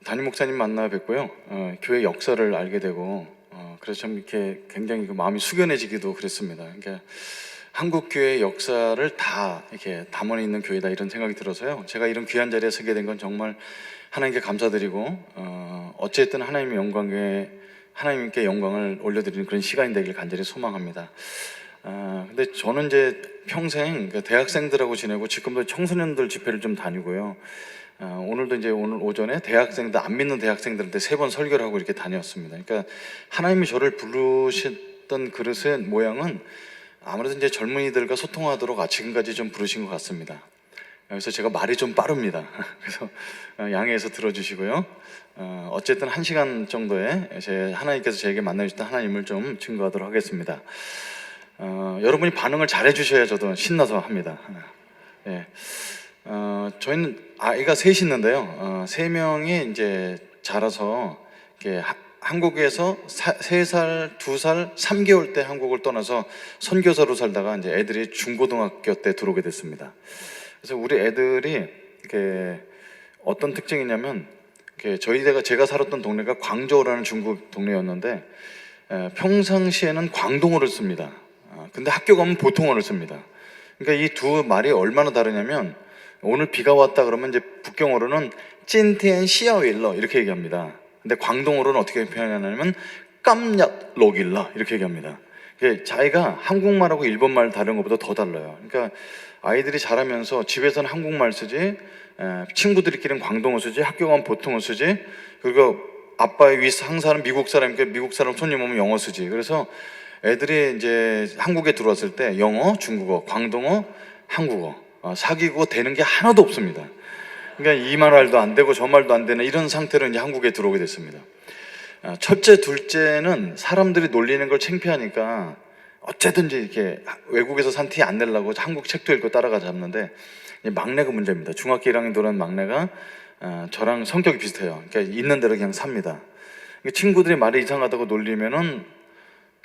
담임 목사님 만나 뵙고요. 교회 역사를 알게 되고, 그래서 참 이렇게 굉장히 그 마음이 숙연해지기도 그랬습니다. 그러니까 한국 교회의 역사를 다 이렇게 담아 있는 교회다 이런 생각이 들어서요. 제가 이런 귀한 자리에 서게 된 건 정말 하나님께 감사드리고, 어쨌든 하나님께 영광을 올려드리는 그런 시간이 되길 간절히 소망합니다. 근데 저는 이제 평생 대학생들하고 지내고 지금도 청소년들 집회를 좀 다니고요. 오늘도 이제 오늘 오전에 대학생들, 안 믿는 대학생들한테 3번 설교를 하고 이렇게 다녔습니다. 그러니까 하나님이 저를 부르셨던 그릇의 모양은 아무래도 이제 젊은이들과 소통하도록 지금까지 좀 부르신 것 같습니다. 그래서 제가 말이 좀 빠릅니다. 그래서 양해해서 들어주시고요. 어쨌든 1시간 정도에 하나님께서 저에게 만나주셨던 하나님을 좀 증거하도록 하겠습니다. 여러분이 반응을 잘해 주셔야 저도 신나서 합니다. 예. 저희는 아이가 셋이 있는데요. 3명이 이제 자라서 이렇게 한국에서 3살, 2살, 3개월 때 한국을 떠나서 선교사로 살다가 이제 애들이 중고등학교 때 들어오게 됐습니다. 그래서 우리 애들이 이렇게 어떤 특징이냐면, 제가 살았던 동네가 광저우라는 중국 동네였는데, 평상시에는 광동어를 씁니다. 근데 학교 가면 보통어를 씁니다. 그러니까 이 두 말이 얼마나 다르냐면, 오늘 비가 왔다 그러면 이제 북경어로는 찐티엔 시아윌러 이렇게 얘기합니다. 근데 광동어로는 어떻게 표현하냐면 깜얏 로길러 이렇게 얘기합니다. 자기가 한국말하고 일본말 다른 것보다 더 달라요. 그러니까 아이들이 자라면서 집에서는 한국말 쓰지, 친구들끼리는 광동어 쓰지, 학교 가면 보통어 쓰지, 그리고 아빠의 위 상사는 미국 사람이니까 미국 사람 손님 오면 영어 쓰지. 그래서 애들이 이제 한국에 들어왔을 때 영어, 중국어, 광동어, 한국어 사귀고 되는 게 하나도 없습니다. 그러니까 이 말도 안 되고 저 말도 안 되는 이런 상태로 이제 한국에 들어오게 됐습니다. 첫째, 둘째는 사람들이 놀리는 걸 창피하니까 어쨌든지 이렇게 외국에서 산 티 안 내려고 한국 책도 읽고 따라가 잡는데, 막내가 문제입니다. 중학교 1학년 들어온 막내가 저랑 성격이 비슷해요. 그러니까 있는 대로 그냥 삽니다. 친구들이 말이 이상하다고 놀리면은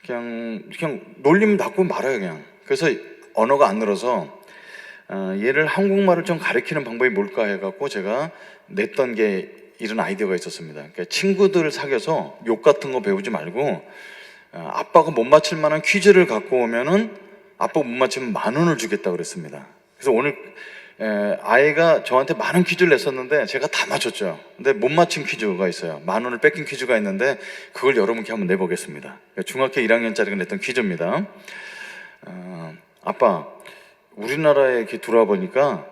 그냥 놀리면 닫고 말아요 그냥. 그래서 언어가 안 늘어서 얘를 한국말을 좀 가르치는 방법이 뭘까 해갖고 제가 냈던 게 이런 아이디어가 있었습니다. 그러니까 친구들을 사귀어서 욕 같은 거 배우지 말고, 아빠가 못 맞힐 만한 퀴즈를 갖고 오면은 아빠가 못 맞히면 10,000원을 주겠다고 그랬습니다. 그래서 오늘 아이가 저한테 많은 퀴즈를 냈었는데 제가 다 맞췄죠. 근데 못 맞힌 퀴즈가 있어요. 10,000원을 뺏긴 퀴즈가 있는데 그걸 여러분께 한번 내보겠습니다. 중학교 1학년짜리가 냈던 퀴즈입니다. 아빠, 우리나라에 이렇게 들어와 보니까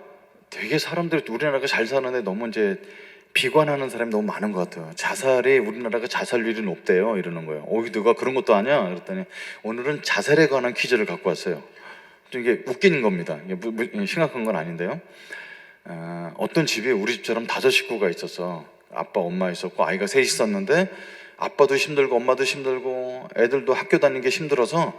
되게 사람들이 우리나라가 잘 사는데 너무 이제 비관하는 사람이 너무 많은 것 같아요. 자살이 우리나라가 자살률이 높대요 이러는 거예요. 누가 그런 것도 아냐? 그랬더니 오늘은 자살에 관한 퀴즈를 갖고 왔어요. 좀 이게 웃기는 겁니다. 이게 심각한 건 아닌데요. 어떤 집이 우리 집처럼 5 식구가 있어서 아빠, 엄마 있었고 아이가 3 있었는데, 아빠도 힘들고 엄마도 힘들고 애들도 학교 다니는 게 힘들어서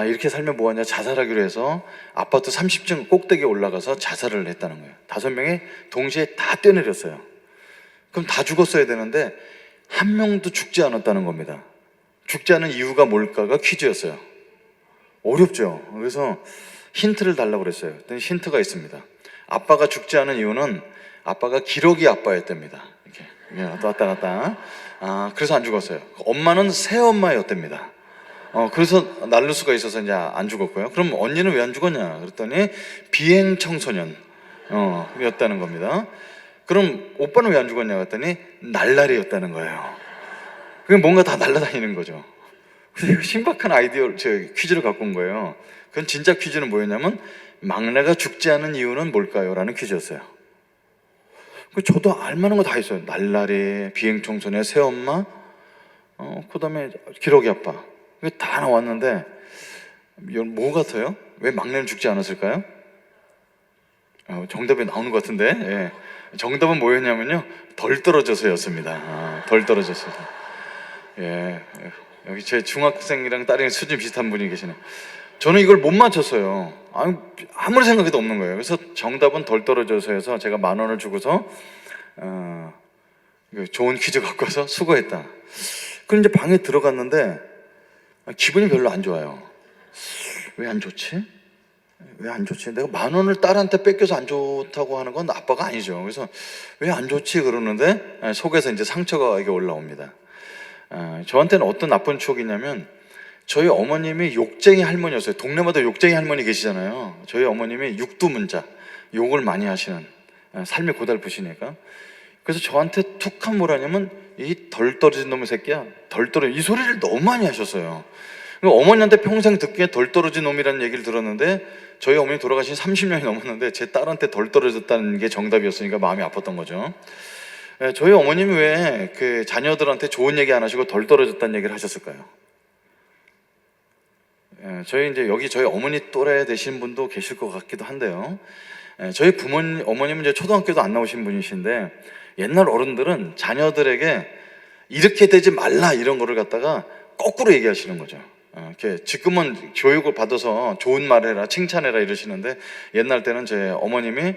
이렇게 살면 뭐하냐, 자살하기로 해서 아파트 30층 꼭대기에 올라가서 자살을 했다는 거예요. 5명이 동시에 다 뛰어내렸어요. 그럼 다 죽었어야 되는데 1명도 죽지 않았다는 겁니다. 죽지 않은 이유가 뭘까가 퀴즈였어요. 어렵죠. 그래서 힌트를 달라고 그랬어요. 그랬더니 힌트가 있습니다. 아빠가 죽지 않은 이유는 아빠가 기러기 아빠였답니다. 이렇게 왔다 갔다. 그래서 안 죽었어요. 엄마는 새엄마였답니다. 그래서 날릴 수가 있어서 이제 안 죽었고요. 그럼 언니는 왜 안 죽었냐? 그랬더니 비행 청소년 였다는 겁니다. 그럼 오빠는 왜 안 죽었냐? 그랬더니 날라리였다는 거예요. 그게 뭔가 다 날아다니는 거죠. 그래서 신박한 퀴즈를 갖고 온 거예요. 그건 진짜 퀴즈는 뭐였냐면, 막내가 죽지 않은 이유는 뭘까요? 라는 퀴즈였어요. 저도 알만한 거 다 있어요. 날라리, 비행 청소년, 새엄마, 그 다음에 기러기 아빠. 이게 다 나왔는데 뭐 같아요? 왜 막내는 죽지 않았을까요? 정답이 나오는 것 같은데, 예. 정답은 뭐였냐면요, 덜 떨어져서였습니다. 덜 떨어져서. 예. 여기 제 중학생이랑 딸이랑 수준 비슷한 분이 계시네요. 저는 이걸 못 맞췄어요. 아무리 생각해도 없는 거예요. 그래서 정답은 덜 떨어져서여서 제가 10,000원을 주고서 좋은 퀴즈 갖고 와서 수고했다. 그럼 이제 방에 들어갔는데 기분이 별로 안 좋아요. 왜 안 좋지? 왜 안 좋지? 내가 10,000원을 딸한테 뺏겨서 안 좋다고 하는 건 아빠가 아니죠. 그래서 왜 안 좋지 그러는데 속에서 이제 상처가 이게 올라옵니다. 저한테는 어떤 나쁜 추억이냐면 저희 어머님이 욕쟁이 할머니였어요. 동네마다 욕쟁이 할머니 계시잖아요. 저희 어머님이 육두문자, 욕을 많이 하시는, 삶이 고달프시니까. 그래서 저한테 툭한 뭐라냐면 이 덜 떨어진 놈의 새끼야, 덜 떨어진, 이 소리를 너무 많이 하셨어요. 어머니한테 평생 듣기에 덜 떨어진 놈이라는 얘기를 들었는데 저희 어머니 돌아가신 30년이 넘었는데 제 딸한테 덜 떨어졌다는 게 정답이었으니까 마음이 아팠던 거죠. 저희 어머님이 왜 그 자녀들한테 좋은 얘기 안 하시고 덜 떨어졌다는 얘기를 하셨을까요? 저희 이제 여기 저희 어머니 또래 되신 분도 계실 것 같기도 한데요. 저희 부모님, 어머님은 이제 초등학교도 안 나오신 분이신데 옛날 어른들은 자녀들에게 이렇게 되지 말라 이런 거를 갖다가 거꾸로 얘기하시는 거죠. 이렇게 지금은 교육을 받아서 좋은 말 해라, 칭찬해라 이러시는데 옛날 때는 제 어머님이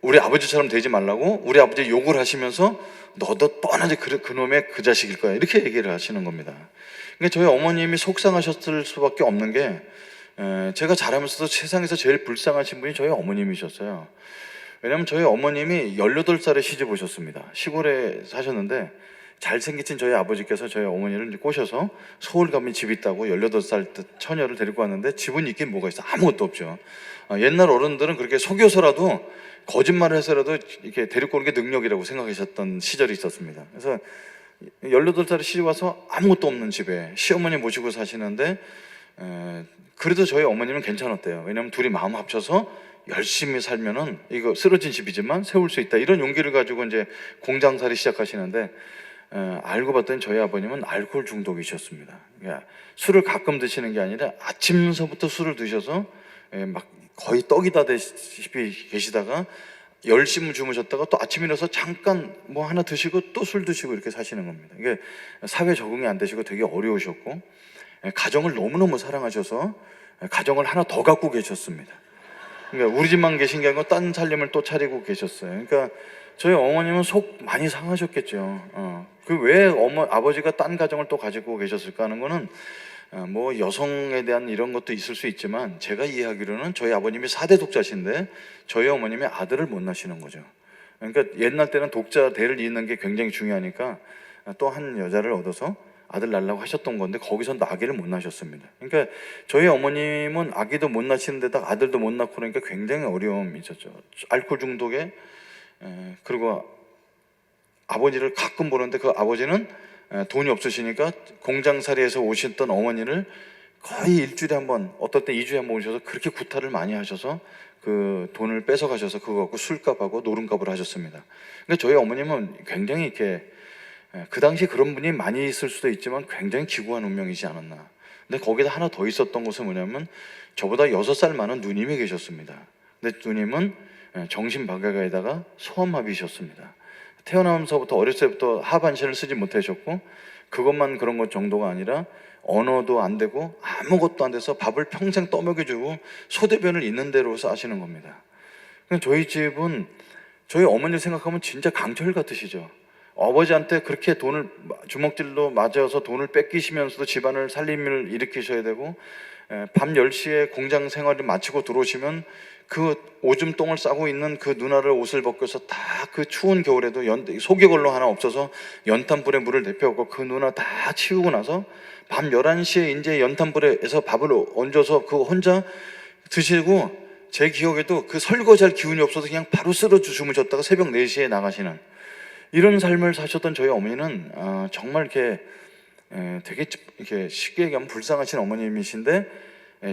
우리 아버지처럼 되지 말라고 우리 아버지 욕을 하시면서 너도 뻔하지 그 놈의 그 자식일 거야 이렇게 얘기를 하시는 겁니다. 그러니까 저희 어머님이 속상하셨을 수밖에 없는 게 제가 자라면서도 세상에서 제일 불쌍하신 분이 저희 어머님이셨어요. 왜냐하면 저희 어머님이 18살에 시집 오셨습니다. 시골에 사셨는데 잘생기신 저희 아버지께서 저희 어머니를 꼬셔서 서울 가면 집 있다고 18살 처녀를 데리고 왔는데 집은 있긴 뭐가 있어? 아무것도 없죠. 옛날 어른들은 그렇게 속여서라도 거짓말을 해서라도 이렇게 데리고 오는 게 능력이라고 생각하셨던 시절이 있었습니다. 그래서 18살에 시집 와서 아무것도 없는 집에 시어머니 모시고 사시는데 그래도 저희 어머님은 괜찮았대요. 왜냐하면 둘이 마음 합쳐서 열심히 살면은 이거 쓰러진 집이지만 세울 수 있다 이런 용기를 가지고 이제 공장살이 시작하시는데 알고 봤더니 저희 아버님은 알코올 중독이셨습니다. 그러니까 술을 가끔 드시는 게 아니라 아침서부터 술을 드셔서 막 거의 떡이 다 되시피 계시다가 10시쯤 주무셨다가 또 아침 일어나서 잠깐 뭐 하나 드시고 또 술 드시고 이렇게 사시는 겁니다. 이게 사회 적응이 안 되시고 되게 어려우셨고 가정을 너무너무 사랑하셔서 가정을 하나 더 갖고 계셨습니다. 그러니까 우리 집만 계신 게 아니고 딴 살림을 또 차리고 계셨어요. 그러니까 저희 어머님은 속 많이 상하셨겠죠. 그 왜 아버지가 딴 가정을 또 가지고 계셨을까 하는 거는 뭐 여성에 대한 이런 것도 있을 수 있지만 제가 이해하기로는 저희 아버님이 4대 독자신데 저희 어머님이 아들을 못 낳으시는 거죠. 그러니까 옛날 때는 독자 대를 잇는 게 굉장히 중요하니까 또 한 여자를 얻어서 아들 낳으려고 하셨던 건데 거기서 아기를 못 낳으셨습니다. 그러니까 저희 어머님은 아기도 못 낳으시는 데다 아들도 못 낳고 그러니까 굉장히 어려움이 있었죠. 알코올 중독에 그리고 아버지를 가끔 보는데 그 아버지는 돈이 없으시니까 공장살이에서 오셨던 어머니를 거의 일주일에 한 번, 어떨 때 2주에 한 번 오셔서 그렇게 구타를 많이 하셔서 그 돈을 뺏어 가셔서 그거 갖고 술값하고 노름값을 하셨습니다. 근데 저희 어머님은 굉장히 이렇게 그 당시 그런 분이 많이 있을 수도 있지만 굉장히 기구한 운명이지 않았나. 근데 거기다 하나 더 있었던 것은 뭐냐면 저보다 6살 많은 누님이 계셨습니다. 근데 누님은 정신박약에다가 소아마비셨습니다. 태어나면서부터 어렸을 때부터 하반신을 쓰지 못하셨고 그것만 그런 것 정도가 아니라 언어도 안 되고 아무것도 안 돼서 밥을 평생 떠먹여주고 소대변을 있는 대로 싸시는 겁니다. 저희 집은 저희 어머니 생각하면 진짜 강철 같으시죠. 아버지한테 그렇게 돈을 주먹질로 맞아서 돈을 뺏기시면서도 집안을 살림을 일으키셔야 되고 밤 10시에 공장 생활을 마치고 들어오시면 그 오줌 똥을 싸고 있는 그 누나를 옷을 벗겨서 다 그 추운 겨울에도 소개걸로 하나 없어서 연탄불에 물을 데펴갖고 그 누나 다 치우고 나서 밤 11시에 이제 연탄불에서 밥을 얹어서 그 혼자 드시고 제 기억에도 그 설거지할 기운이 없어서 그냥 바로 쓰러져 주무셨다가 새벽 4시에 나가시는 이런 삶을 사셨던 저희 어머니는 정말 이렇게 되게 이렇게 쉽게 얘기하면 불쌍하신 어머님이신데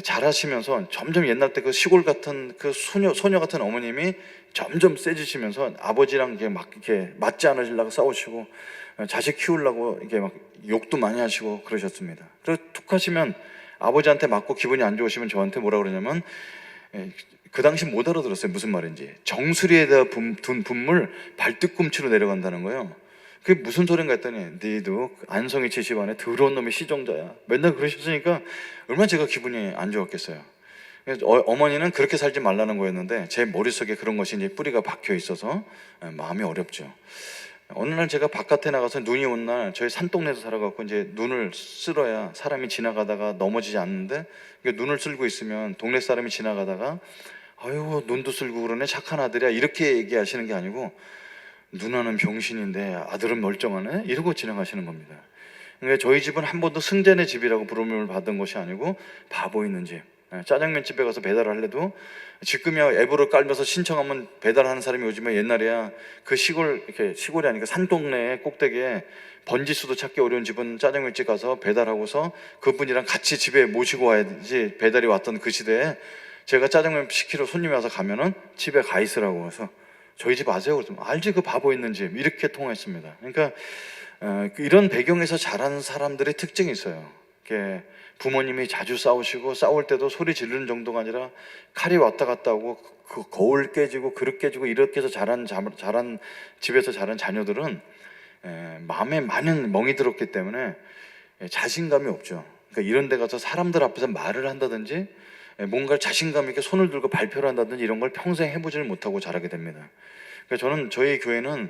잘하시면서 점점 옛날 때 그 시골 같은 그 소녀 같은 어머님이 점점 세지시면서 아버지랑 이게 막 이렇게 맞지 않으시려고 싸우시고 자식 키우려고 이게 막 욕도 많이 하시고 그러셨습니다. 그래서 툭 하시면 아버지한테 맞고 기분이 안 좋으시면 저한테 뭐라 그러냐면 그 당시 못 알아들었어요. 무슨 말인지. 정수리에다 둔 분물 발뒤꿈치로 내려간다는 거예요. 그게 무슨 소린가 했더니 니도 안성이 70안에 더러운 놈의 시종자야. 맨날 그러셨으니까 얼마나 제가 기분이 안 좋았겠어요. 어머니는 그렇게 살지 말라는 거였는데 제 머릿속에 그런 것이 이제 뿌리가 박혀 있어서 마음이 어렵죠. 어느 날 제가 바깥에 나가서 눈이 온 날, 저희 산동네에서 살아갖고 이제 눈을 쓸어야 사람이 지나가다가 넘어지지 않는데, 눈을 쓸고 있으면 동네 사람이 지나가다가 아유 눈도 쓸고 그러네 착한 아들이야 이렇게 얘기하시는 게 아니고, 누나는 병신인데 아들은 멀쩡하네 이러고 지나가시는 겁니다. 그러니까 저희 집은 한 번도 승자의 집이라고 부름을 받은 것이 아니고 바보 있는 집. 짜장면 집에 가서 배달을 할래도 지금이야 앱으로 깔면서 신청하면 배달하는 사람이 요즘에, 옛날에야 그 시골, 이렇게 시골이 아니고 산동네 꼭대기에 번지수도 찾기 어려운 집은 짜장면집 가서 배달하고서 그분이랑 같이 집에 모시고 와야지 배달이 왔던 그 시대에, 제가 짜장면 시키러 손님이 와서 가면은 집에 가 있으라고 해서 저희 집 아세요? 그랬더니 알지 그 바보 있는 집, 이렇게 통화했습니다. 그러니까 이런 배경에서 자란 사람들의 특징이 있어요. 이렇게 부모님이 자주 싸우시고 싸울 때도 소리 지르는 정도가 아니라 칼이 왔다 갔다 하고 그 거울 깨지고 그릇 깨지고 이렇게 해서 자란 집에서 자란 자녀들은 마음에 많은 멍이 들었기 때문에 자신감이 없죠. 그러니까 이런 데 가서 사람들 앞에서 말을 한다든지 뭔가 자신감 있게 손을 들고 발표를 한다든지 이런 걸 평생 해보지를 못하고 자라게 됩니다. 그러니까 저는 저희 교회는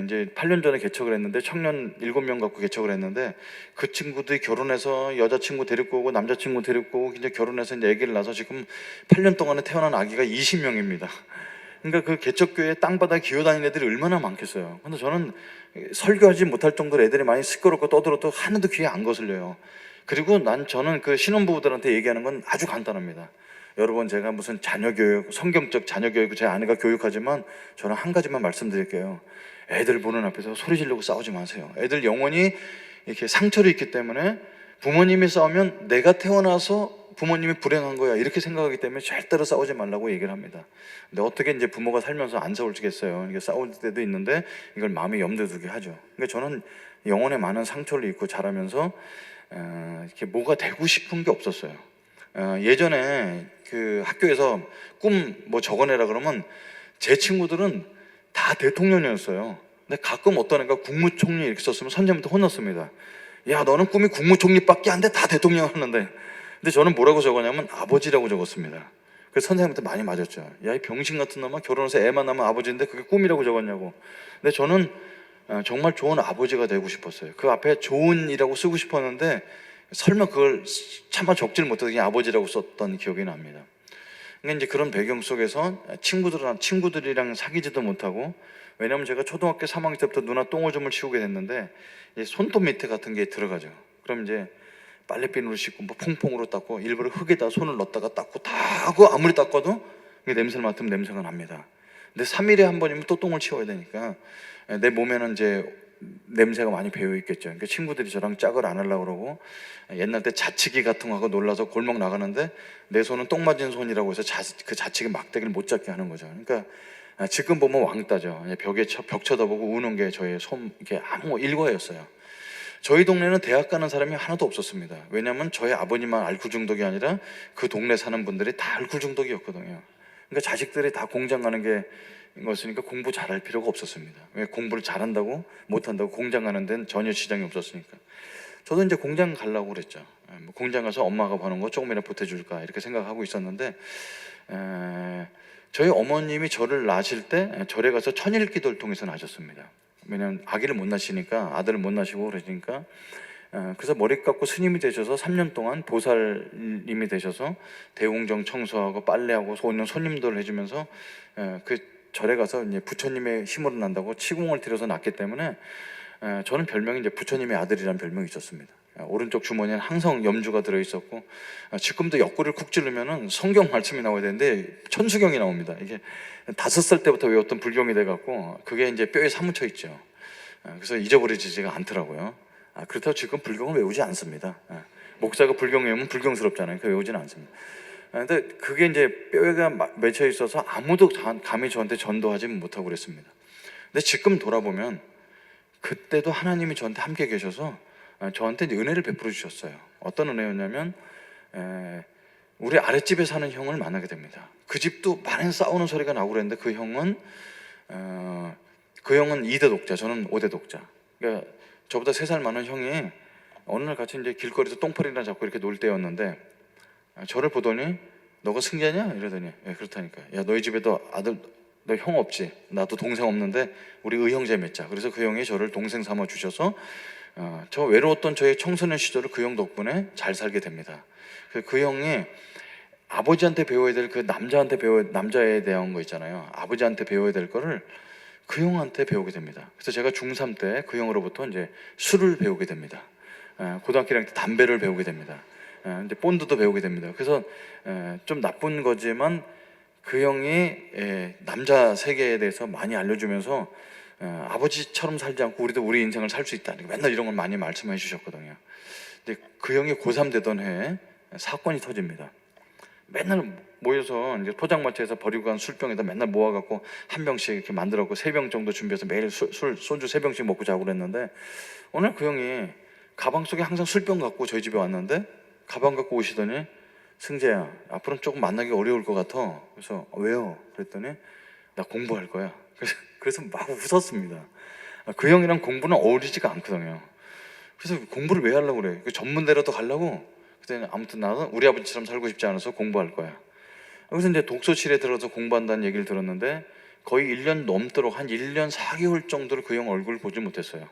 이제 8년 전에 개척을 했는데 청년 7명 갖고 개척을 했는데, 그 친구들이 결혼해서 여자친구 데리고 오고 남자친구 데리고 오고 이제 결혼해서 이제 아기를 낳아서 지금 8년 동안에 태어난 아기가 20명입니다. 그러니까 그 개척교회 땅바닥에 기어다니는 애들이 얼마나 많겠어요. 근데 저는 설교하지 못할 정도로 애들이 많이 시끄럽고 떠들어도 하나도 귀에 안 거슬려요. 그리고 저는 그 신혼부부들한테 얘기하는 건 아주 간단합니다. 여러분, 제가 무슨 자녀교육, 성경적 자녀교육, 제 아내가 교육하지만 저는 한 가지만 말씀드릴게요. 애들 보는 앞에서 소리 지르고 싸우지 마세요. 애들 영혼이 이렇게 상처를 입기 때문에, 부모님이 싸우면 내가 태어나서 부모님이 불행한 거야 이렇게 생각하기 때문에 절대로 싸우지 말라고 얘기를 합니다. 근데 어떻게 이제 부모가 살면서 안 싸울지겠어요. 이게 싸울 때도 있는데 이걸 마음에 염두에 두게 하죠. 그러니까 저는 영혼에 많은 상처를 입고 자라면서 이렇게 뭐가 되고 싶은 게 없었어요. 예전에 그 학교에서 꿈 뭐 적어내라 그러면 제 친구들은 다 대통령이었어요. 근데 가끔 어떤 애가 국무총리 이렇게 썼으면 선생님한테 혼났습니다. 야, 너는 꿈이 국무총리밖에 안 돼. 다 대통령 하는데. 근데 저는 뭐라고 적었냐면 아버지라고 적었습니다. 그래서 선생님한테 많이 맞았죠. 야, 이 병신 같은 놈아, 결혼해서 애만 낳으면 아버지인데 그게 꿈이라고 적었냐고. 근데 저는 정말 좋은 아버지가 되고 싶었어요. 그 앞에 좋은이라고 쓰고 싶었는데 설마 그걸 차마 적질 못해서 그냥 아버지라고 썼던 기억이 납니다. 그러니까 이제 그런 배경 속에서 친구들이랑 사귀지도 못하고, 왜냐면 제가 초등학교 3학년 때부터 누나 똥오줌을 치우게 됐는데 손톱 밑에 같은 게 들어가죠. 그럼 이제 빨래비누로 씻고 뭐 퐁퐁으로 닦고 일부러 흙에다 손을 넣었다가 닦고 다 하고 아무리 닦아도 냄새를 맡으면 냄새가 납니다. 근데 3일에 한 번이면 또 똥을 치워야 되니까 내 몸에는 이제 냄새가 많이 배어 있겠죠. 그러니까 친구들이 저랑 짝을 안 하려고 그러고, 옛날 때 자치기 같은 거 하고 놀라서 골목 나가는데 내 손은 똥 맞은 손이라고 해서 그 자치기 막대기를 못 잡게 하는 거죠. 그러니까 지금 보면 왕따죠. 벽 쳐다보고 우는 게 저의 이게 아무 일과였어요. 저희 동네는 대학 가는 사람이 하나도 없었습니다. 왜냐하면 저희 아버님만 알코올 중독이 아니라 그 동네 사는 분들이 다 알코올 중독이었거든요. 그러니까 자식들이 다 공장 가는 게 것이니까 공부 잘할 필요가 없었습니다. 왜 공부를 잘한다고 못한다고 공장 가는 데는 전혀 지장이 없었으니까. 저도 이제 공장 가려고 그랬죠. 뭐 공장 가서 엄마가 버는 거 조금이라도 보태줄까 이렇게 생각하고 있었는데, 저희 어머님이 저를 낳으실 때 절에 가서 천일 기도를 통해서 낳으셨습니다. 왜냐면 아기를 못 낳으시니까, 아들을 못 낳으시고 그러니까. 그래서 머리 깎고 스님이 되셔서 3년 동안 보살님이 되셔서 대웅정 청소하고 빨래하고 오는 손님들을 해주면서 그 절에 가서 이제 부처님의 힘으로 난다고 치공을 들여서 낳기 때문에 저는 별명이 이제 부처님의 아들이라는 별명이 있었습니다. 오른쪽 주머니에는 항상 염주가 들어있었고, 지금도 옆구리를 쿡 찌르면은 성경 말씀이 나와야 되는데 천수경이 나옵니다. 이게 5살 때부터 외웠던 불경이 돼갖고 그게 이제 뼈에 사무쳐 있죠. 그래서 잊어버리지가 않더라고요. 그렇다고 지금 불경을 외우지 않습니다. 목사가 불경 외우면 불경스럽잖아요. 그 외우지는 않습니다. 근데 그게 이제 뼈가 맺혀 있어서 아무도 감히 저한테 전도하지 못하고 그랬습니다. 근데 지금 돌아보면 그때도 하나님이 저한테 함께 계셔서 저한테 이제 은혜를 베풀어 주셨어요. 어떤 은혜였냐면, 우리 아랫집에 사는 형을 만나게 됩니다. 그 집도 많은 싸우는 소리가 나고 그랬는데 그 형은 2대 독자, 저는 5대 독자. 그러니까 저보다 3살 많은 형이 어느 날 같이 이제 길거리에서 똥파리나 잡고 이렇게 놀 때였는데, 저를 보더니 너가 승자냐? 이러더니 예, 그렇다니까. 야, 너희 집에도 아들 너 형 없지? 나도 동생 없는데 우리 의형제 맺자. 그래서 그 형이 저를 동생 삼아 주셔서 저 외로웠던 저의 청소년 시절을 그 형 덕분에 잘 살게 됩니다. 그 형이 아버지한테 배워야 될 그 남자에 대한 거 있잖아요. 아버지한테 배워야 될 거를 그 형한테 배우게 됩니다. 그래서 제가 중3 때 그 형으로부터 이제 술을 배우게 됩니다. 고등학교 1학년 때 담배를 배우게 됩니다. 이제 본드도 배우게 됩니다. 그래서 좀 나쁜 거지만 그 형이 남자 세계에 대해서 많이 알려주면서 아버지처럼 살지 않고 우리도 우리 인생을 살 수 있다. 맨날 이런 걸 많이 말씀해 주셨거든요. 근데 그 형이 고3 되던 해에 사건이 터집니다. 맨날 모여서 이제 포장마차에서 버리고 간 술병에다 맨날 모아갖고 한 병씩 이렇게 만들었고 3병 정도 준비해서 매일 소주 3병씩 먹고 자고 그랬는데 오늘 그 형이 가방 속에 항상 술병 갖고 저희 집에 왔는데 가방 갖고 오시더니 승재야, 앞으로는 조금 만나기 어려울 것 같아. 그래서 왜요? 그랬더니 나 공부할 거야. 그래서 막 웃었습니다. 그 형이랑 공부는 어울리지가 않거든요. 그래서 공부를 왜 하려고 그래? 전문대로도 가려고? 그때는 아무튼 나는 우리 아버지처럼 살고 싶지 않아서 공부할 거야. 그래서 이제 독서실에 들어서 공부한다는 얘기를 들었는데 거의 1년 넘도록 한 1년 4개월 정도를 그 형 얼굴을 보지 못했어요.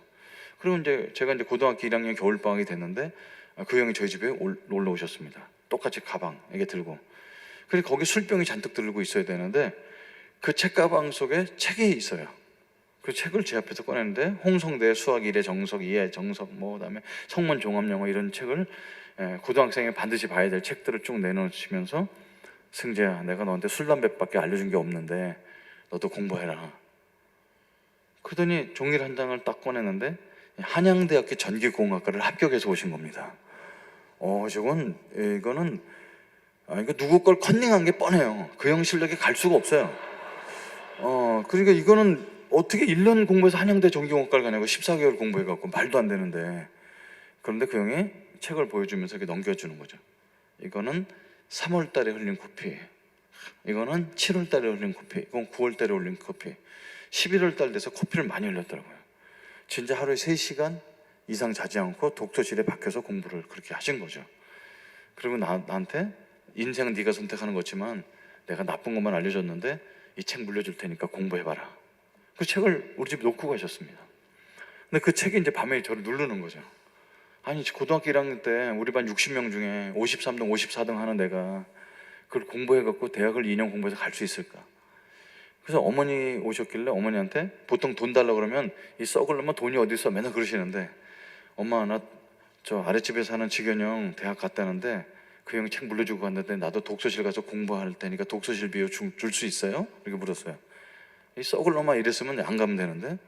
그리고 이제 제가 이제 고등학교 1학년 겨울방학이 됐는데 그 형이 저희 집에 놀러 오셨습니다. 똑같이 가방 이게 들고. 그래서 거기 술병이 잔뜩 들고 있어야 되는데 그 책가방 속에 책이 있어요. 그 책을 제 앞에서 꺼내는데 홍성대 수학 1의 정석, 2의 정석, 그다음에 성문 종합영어 이런 책을 고등학생이 반드시 봐야 될 책들을 쭉 내놓으시면서 승재야, 내가 너한테 술 담배밖에 알려준 게 없는데 너도 공부해라. 그러더니 종이를 한 장을 딱 꺼내는데 한양대학교 전기공학과를 합격해서 오신 겁니다. 이거는 이거 누구 걸 컨닝한 게 뻔해요. 그 형 실력이 갈 수가 없어요. 그러니까 이거는 어떻게 1년 공부해서 한양대 전기공학과를 가냐고 14개월 공부해갖고 말도 안 되는데. 그런데 그 형이 책을 보여주면서 이렇게 넘겨주는 거죠. 이거는 3월 달에 흘린 코피, 이거는 7월 달에 흘린 코피, 이건 9월 달에 흘린 코피. 11월 달 돼서 코피를 많이 흘렸더라고요. 진짜 하루에 3시간 이상 자지 않고 독서실에 박혀서 공부를 그렇게 하신 거죠. 그리고 나한테 인생은 네가 선택하는 거지만 내가 나쁜 것만 알려줬는데 이 책 물려줄 테니까 공부해봐라. 그 책을 우리 집에 놓고 가셨습니다. 근데 그 책이 이제 밤에 저를 누르는 거죠. 아니 고등학교 1학년 때 우리 반 60명 중에 53등 54등 하는 내가 그걸 공부해갖고 대학을 2년 공부해서 갈 수 있을까? 그래서 어머니 오셨길래 어머니한테 보통 돈 달라고 그러면 이 썩을 놈아 돈이 어디 있어 맨날 그러시는데 엄마 나 저 아랫집에 사는 직원 형 대학 갔다는데 그 형 책 물려주고 갔는데 나도 독서실 가서 공부할 테니까 독서실 비용 줄 수 있어요? 이렇게 물었어요. 이 썩을 놈아 이랬으면 안 가면 되는데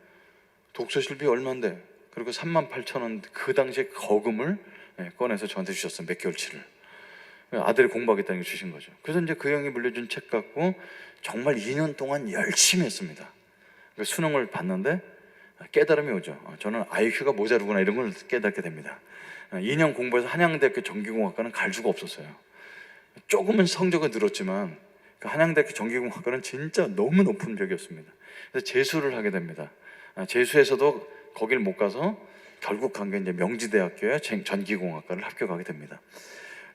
독서실 비 얼마인데? 그리고 38,000원 그 당시에 거금을 꺼내서 저한테 주셨어요. 몇 개월치를. 아들이 공부하겠다는 걸 주신 거죠. 그래서 이제 그 형이 물려준 책 갖고 정말 2년 동안 열심히 했습니다. 수능을 봤는데 깨달음이 오죠. 저는 IQ가 모자르구나 이런 걸 깨닫게 됩니다. 2년 공부해서 한양대학교 전기공학과는 갈 수가 없었어요. 조금은 성적은 늘었지만 그 한양대학교 전기공학과는 진짜 너무 높은 벽이었습니다. 그래서 재수를 하게 됩니다. 재수에서도 거길 못 가서 결국 간 게 이제 명지대학교의 전기공학과를 합격하게 됩니다.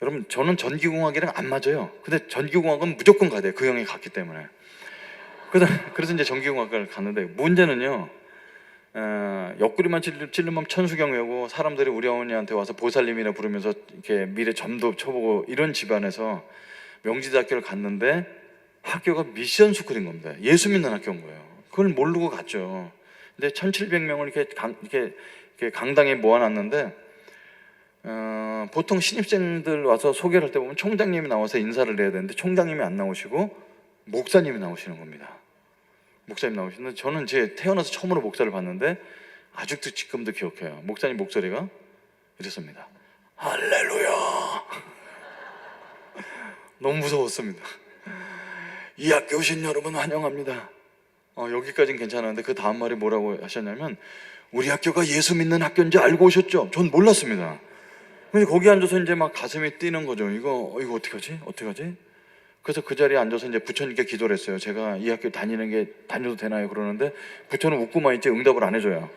여러분 저는 전기공학이랑 안 맞아요. 근데 전기공학은 무조건 가야 돼요. 그 형이 갔기 때문에. 그래서 이제 전기공학과를 갔는데 문제는요. 옆구리만 찔르면 천수경 외우고 사람들이 우리 어머니한테 와서 보살님이라 부르면서 이렇게 미래 점도 쳐보고 이런 집안에서 명지대학교를 갔는데 학교가 미션 스쿨인 겁니다. 예수 믿는 학교인 거예요. 그걸 모르고 갔죠. 근데 1,700명을 이렇게 강당에 모아놨는데 보통 신입생들 와서 소개를 할 때 보면 총장님이 나와서 인사를 해야 되는데 총장님이 안 나오시고 목사님이 나오시는 겁니다. 목사님 나오시는데 저는 제 태어나서 처음으로 목사를 봤는데 아직도 지금도 기억해요. 목사님 목소리가 이랬습니다. 할렐루야. 너무 무서웠습니다. 이 학교 오신 여러분 환영합니다. 여기까지는 괜찮았는데 그 다음 말이 뭐라고 하셨냐면 우리 학교가 예수 믿는 학교인지 알고 오셨죠? 전 몰랐습니다. 근데 거기 앉아서 이제 막 가슴이 뛰는 거죠. 이거 어떡하지? 그래서 그 자리에 앉아서 이제 부처님께 기도를 했어요. 제가 이 학교 다녀도 되나요? 그러는데 부처는 웃고만 있지 응답을 안 해줘요.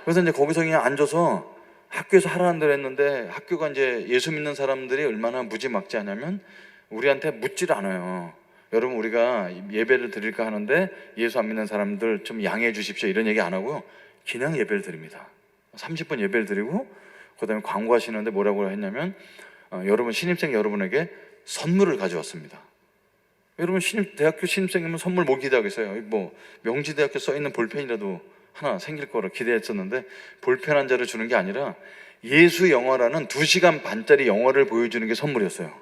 그래서 이제 거기서 그냥 앉아서 학교에서 하라는 대로 했는데 학교가 이제 예수 믿는 사람들이 얼마나 무지막지하냐면 우리한테 묻지를 않아요. 여러분 우리가 예배를 드릴까 하는데 예수 안 믿는 사람들 좀 양해해 주십시오 이런 얘기 안 하고요, 그냥 예배를 드립니다. 30분 예배를 드리고 그 다음에 광고하시는데 뭐라고 했냐면 여러분 신입생 여러분에게 선물을 가져왔습니다. 여러분 대학교 신입생이면 선물 뭐 기대하겠어요? 뭐 명지대학교 써있는 볼펜이라도 하나 생길 거라 기대했었는데, 볼펜 한 자를 주는 게 아니라 예수 영화라는 2시간 반짜리 영화를 보여주는 게 선물이었어요.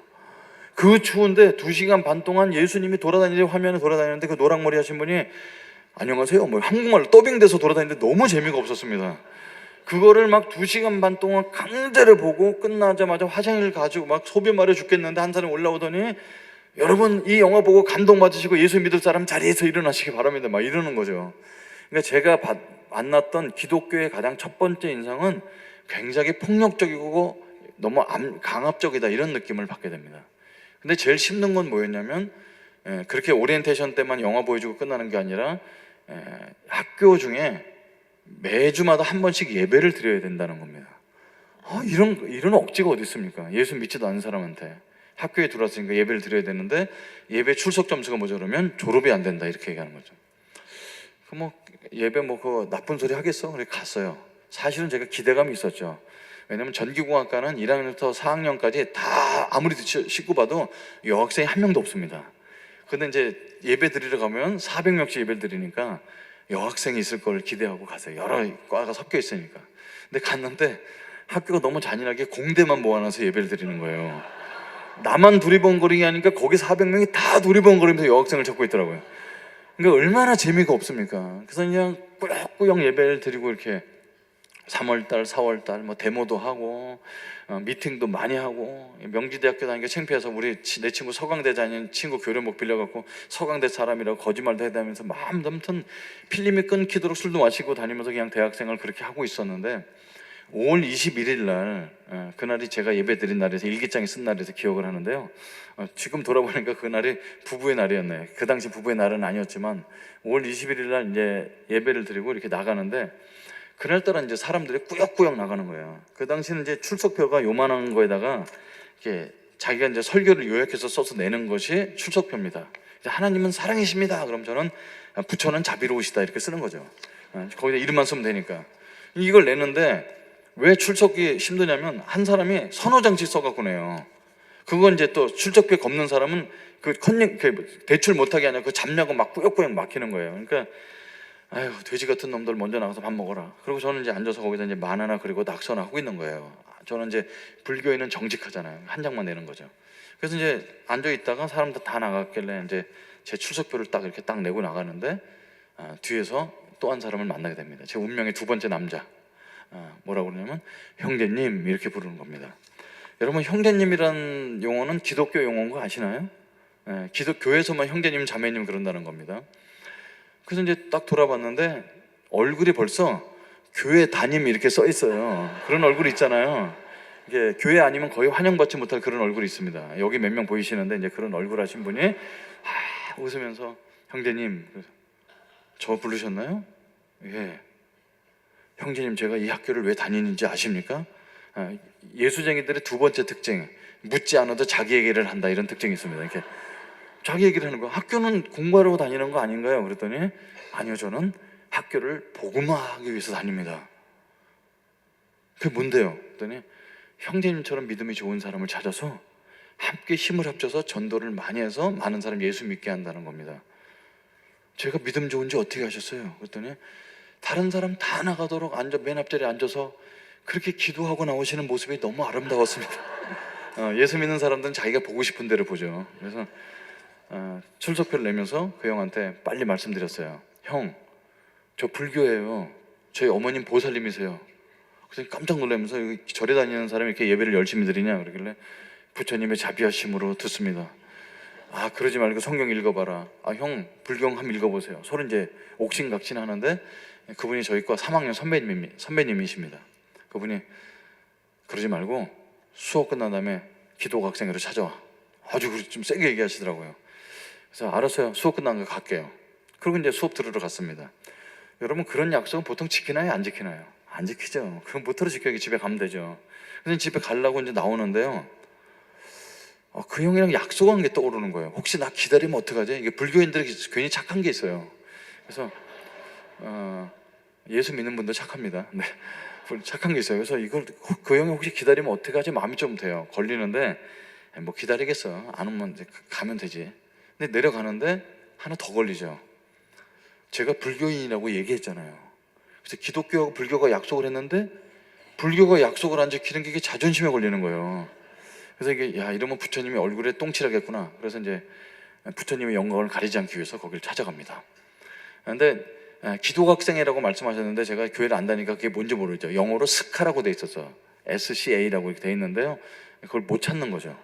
그 추운데 2시간 반 동안 예수님이 화면에 돌아다니는데 그 노랑머리 하신 분이 안녕하세요 뭐 한국말로 더빙돼서 돌아다니는데 너무 재미가 없었습니다. 그거를 막 2시간 반 동안 강제를 보고 끝나자마자 화장실 가지고 막 소변 마려 죽겠는데 한 사람이 올라오더니 여러분 이 영화 보고 감동받으시고 예수 믿을 사람 자리에서 일어나시기 바랍니다 막 이러는 거죠. 그러니까 제가 만났던 기독교의 가장 첫 번째 인상은 굉장히 폭력적이고 너무 강압적이다 이런 느낌을 받게 됩니다. 근데 제일 힘든 건 뭐였냐면 그렇게 오리엔테이션 때만 영화 보여주고 끝나는 게 아니라 학교 중에 매주마다 한 번씩 예배를 드려야 된다는 겁니다. 이런 억지가 어디 있습니까? 예수 믿지도 않는 사람한테 학교에 들어왔으니까 예배를 드려야 되는데 예배 출석 점수가 모자라면 졸업이 안 된다 이렇게 얘기하는 거죠. 예배 그 나쁜 소리 하겠어? 그래 갔어요. 사실은 제가 기대감이 있었죠. 왜냐면 전기공학과는 1학년부터 4학년까지 다 아무리 씻고 봐도 여학생이 한 명도 없습니다. 근데 이제 예배 드리러 가면 400명씩 예배를 드리니까 여학생이 있을 걸 기대하고 갔어요. 여러 과가 섞여 있으니까. 근데 갔는데 학교가 너무 잔인하게 공대만 모아놔서 예배를 드리는 거예요. 나만 두리번거리게 하니까 거기 400명이 다 두리번거리면서 여학생을 찾고 있더라고요. 그러니까 얼마나 재미가 없습니까? 그래서 그냥 꾸역꾸역 예배를 드리고 이렇게 3월달, 4월달 뭐 데모도 하고 미팅도 많이 하고, 명지대학교 다니니까 창피해서 내 친구 서강대 다니는 친구 교련복 빌려갖고 서강대 사람이라고 거짓말도 해대면서 아무튼 필름이 끊기도록 술도 마시고 다니면서 그냥 대학생을 그렇게 하고 있었는데 5월 21일 날 그날이 제가 예배 드린 날에서 일기장에 쓴 날에서 기억을 하는데요. 지금 돌아보니까 그날이 부부의 날이었네요. 그 당시 부부의 날은 아니었지만 5월 21일 날 이제 예배를 드리고 이렇게 나가는데 그날따라 이제 사람들이 꾸역꾸역 나가는 거예요. 그 당시는 이제 출석표가 요만한 거에다가 이렇게 자기가 이제 설교를 요약해서 써서 내는 것이 출석표입니다. 하나님은 사랑이십니다. 그럼 저는 부처는 자비로우시다 이렇게 쓰는 거죠. 거기다 이름만 쓰면 되니까. 이걸 내는데 왜 출석이 힘드냐면 한 사람이 선호장치 써갖고 내요. 그건 이제 또 출석표에 겁는 사람은 대출 못하게 하냐 그 잡냐고 막 꾸역꾸역 막히는 거예요. 그러니까 아유 돼지 같은 놈들 먼저 나가서 밥 먹어라. 그리고 저는 이제 앉아서 거기다 이제 만화나 그리고 낙서나 하고 있는 거예요. 저는 이제 불교에는 정직하잖아요. 한 장만 내는 거죠. 그래서 이제 앉아 있다가 사람들 다 나갔길래 이제 제 출석표를 딱 이렇게 딱 내고 나가는데 뒤에서 또 한 사람을 만나게 됩니다. 제 운명의 두 번째 남자. 뭐라고 그러냐면 형제님 이렇게 부르는 겁니다. 여러분 형제님이란 용어는 기독교 용어인 거 아시나요? 기독교에서만 형제님 자매님 그런다는 겁니다. 그래서 이제 딱 돌아봤는데 얼굴이 벌써 교회 담임 이렇게 써 있어요. 그런 얼굴이 있잖아요. 이게 교회 아니면 거의 환영받지 못할 그런 얼굴이 있습니다. 여기 몇 명 보이시는데 이제 그런 얼굴 하신 분이 웃으면서 형제님 저 부르셨나요? 예. 형제님 제가 이 학교를 왜 다니는지 아십니까? 예수쟁이들의 두 번째 특징, 묻지 않아도 자기 얘기를 한다 이런 특징이 있습니다. 이렇게 자기 얘기를 하는 거. 학교는 공부하러 다니는 거 아닌가요? 그랬더니 아니요 저는 학교를 복음화하기 위해서 다닙니다. 그게 뭔데요? 그랬더니 형제님처럼 믿음이 좋은 사람을 찾아서 함께 힘을 합쳐서 전도를 많이 해서 많은 사람 예수 믿게 한다는 겁니다. 제가 믿음 좋은지 어떻게 하셨어요? 그랬더니 다른 사람 다 나가도록 맨 앞자리에 앉아서 그렇게 기도하고 나오시는 모습이 너무 아름다웠습니다. 예수 믿는 사람들은 자기가 보고 싶은 대로 보죠. 그래서 출석표를 내면서 그 형한테 빨리 말씀드렸어요. 형, 저 불교예요. 저희 어머님 보살님이세요. 그래서 깜짝 놀라면서 절에 다니는 사람이 이렇게 예배를 열심히 드리냐 그러길래 부처님의 자비하심으로 듣습니다. 그러지 말고 성경 읽어봐라. 형 불경 한번 읽어보세요. 서로 이제 옥신각신 하는데 그분이 저희 과 3학년 선배님이십니다. 그분이 그러지 말고 수업 끝난 다음에 기도 학생회로 찾아와. 아주 좀 세게 얘기하시더라고요. 그래서 알았어요. 수업 끝난 거 갈게요. 그리고 이제 수업 들으러 갔습니다. 여러분 그런 약속은 보통 지키나요? 안 지키나요? 안 지키죠. 그럼 못하러 지켜야지 집에 가면 되죠. 그래서 집에 가려고 이제 나오는데요. 그 형이랑 약속한 게 떠오르는 거예요. 혹시 나 기다리면 어떡하지? 이게 불교인들이 괜히 착한 게 있어요. 그래서 예수 믿는 분도 착합니다. 네, 착한 게 있어요. 그래서 이걸 그 형이 혹시 기다리면 어떡하지? 마음이 좀 돼요. 걸리는데 뭐 기다리겠어. 안 오면 이제 가면 되지. 근데 내려가는데 하나 더 걸리죠. 제가 불교인이라고 얘기했잖아요. 그래서 기독교하고 불교가 약속을 했는데 불교가 약속을 안 지키는 게 이게 자존심에 걸리는 거예요. 그래서 이게 야 이러면 부처님이 얼굴에 똥칠하겠구나. 그래서 이제 부처님의 영광을 가리지 않기 위해서 거기를 찾아갑니다. 근데 기독학생회라고 말씀하셨는데 제가 교회를 안 다니까 그게 뭔지 모르죠. 영어로 스카라고 돼 있어서 SCA라고 이렇게 돼 있는데요. 그걸 못 찾는 거죠.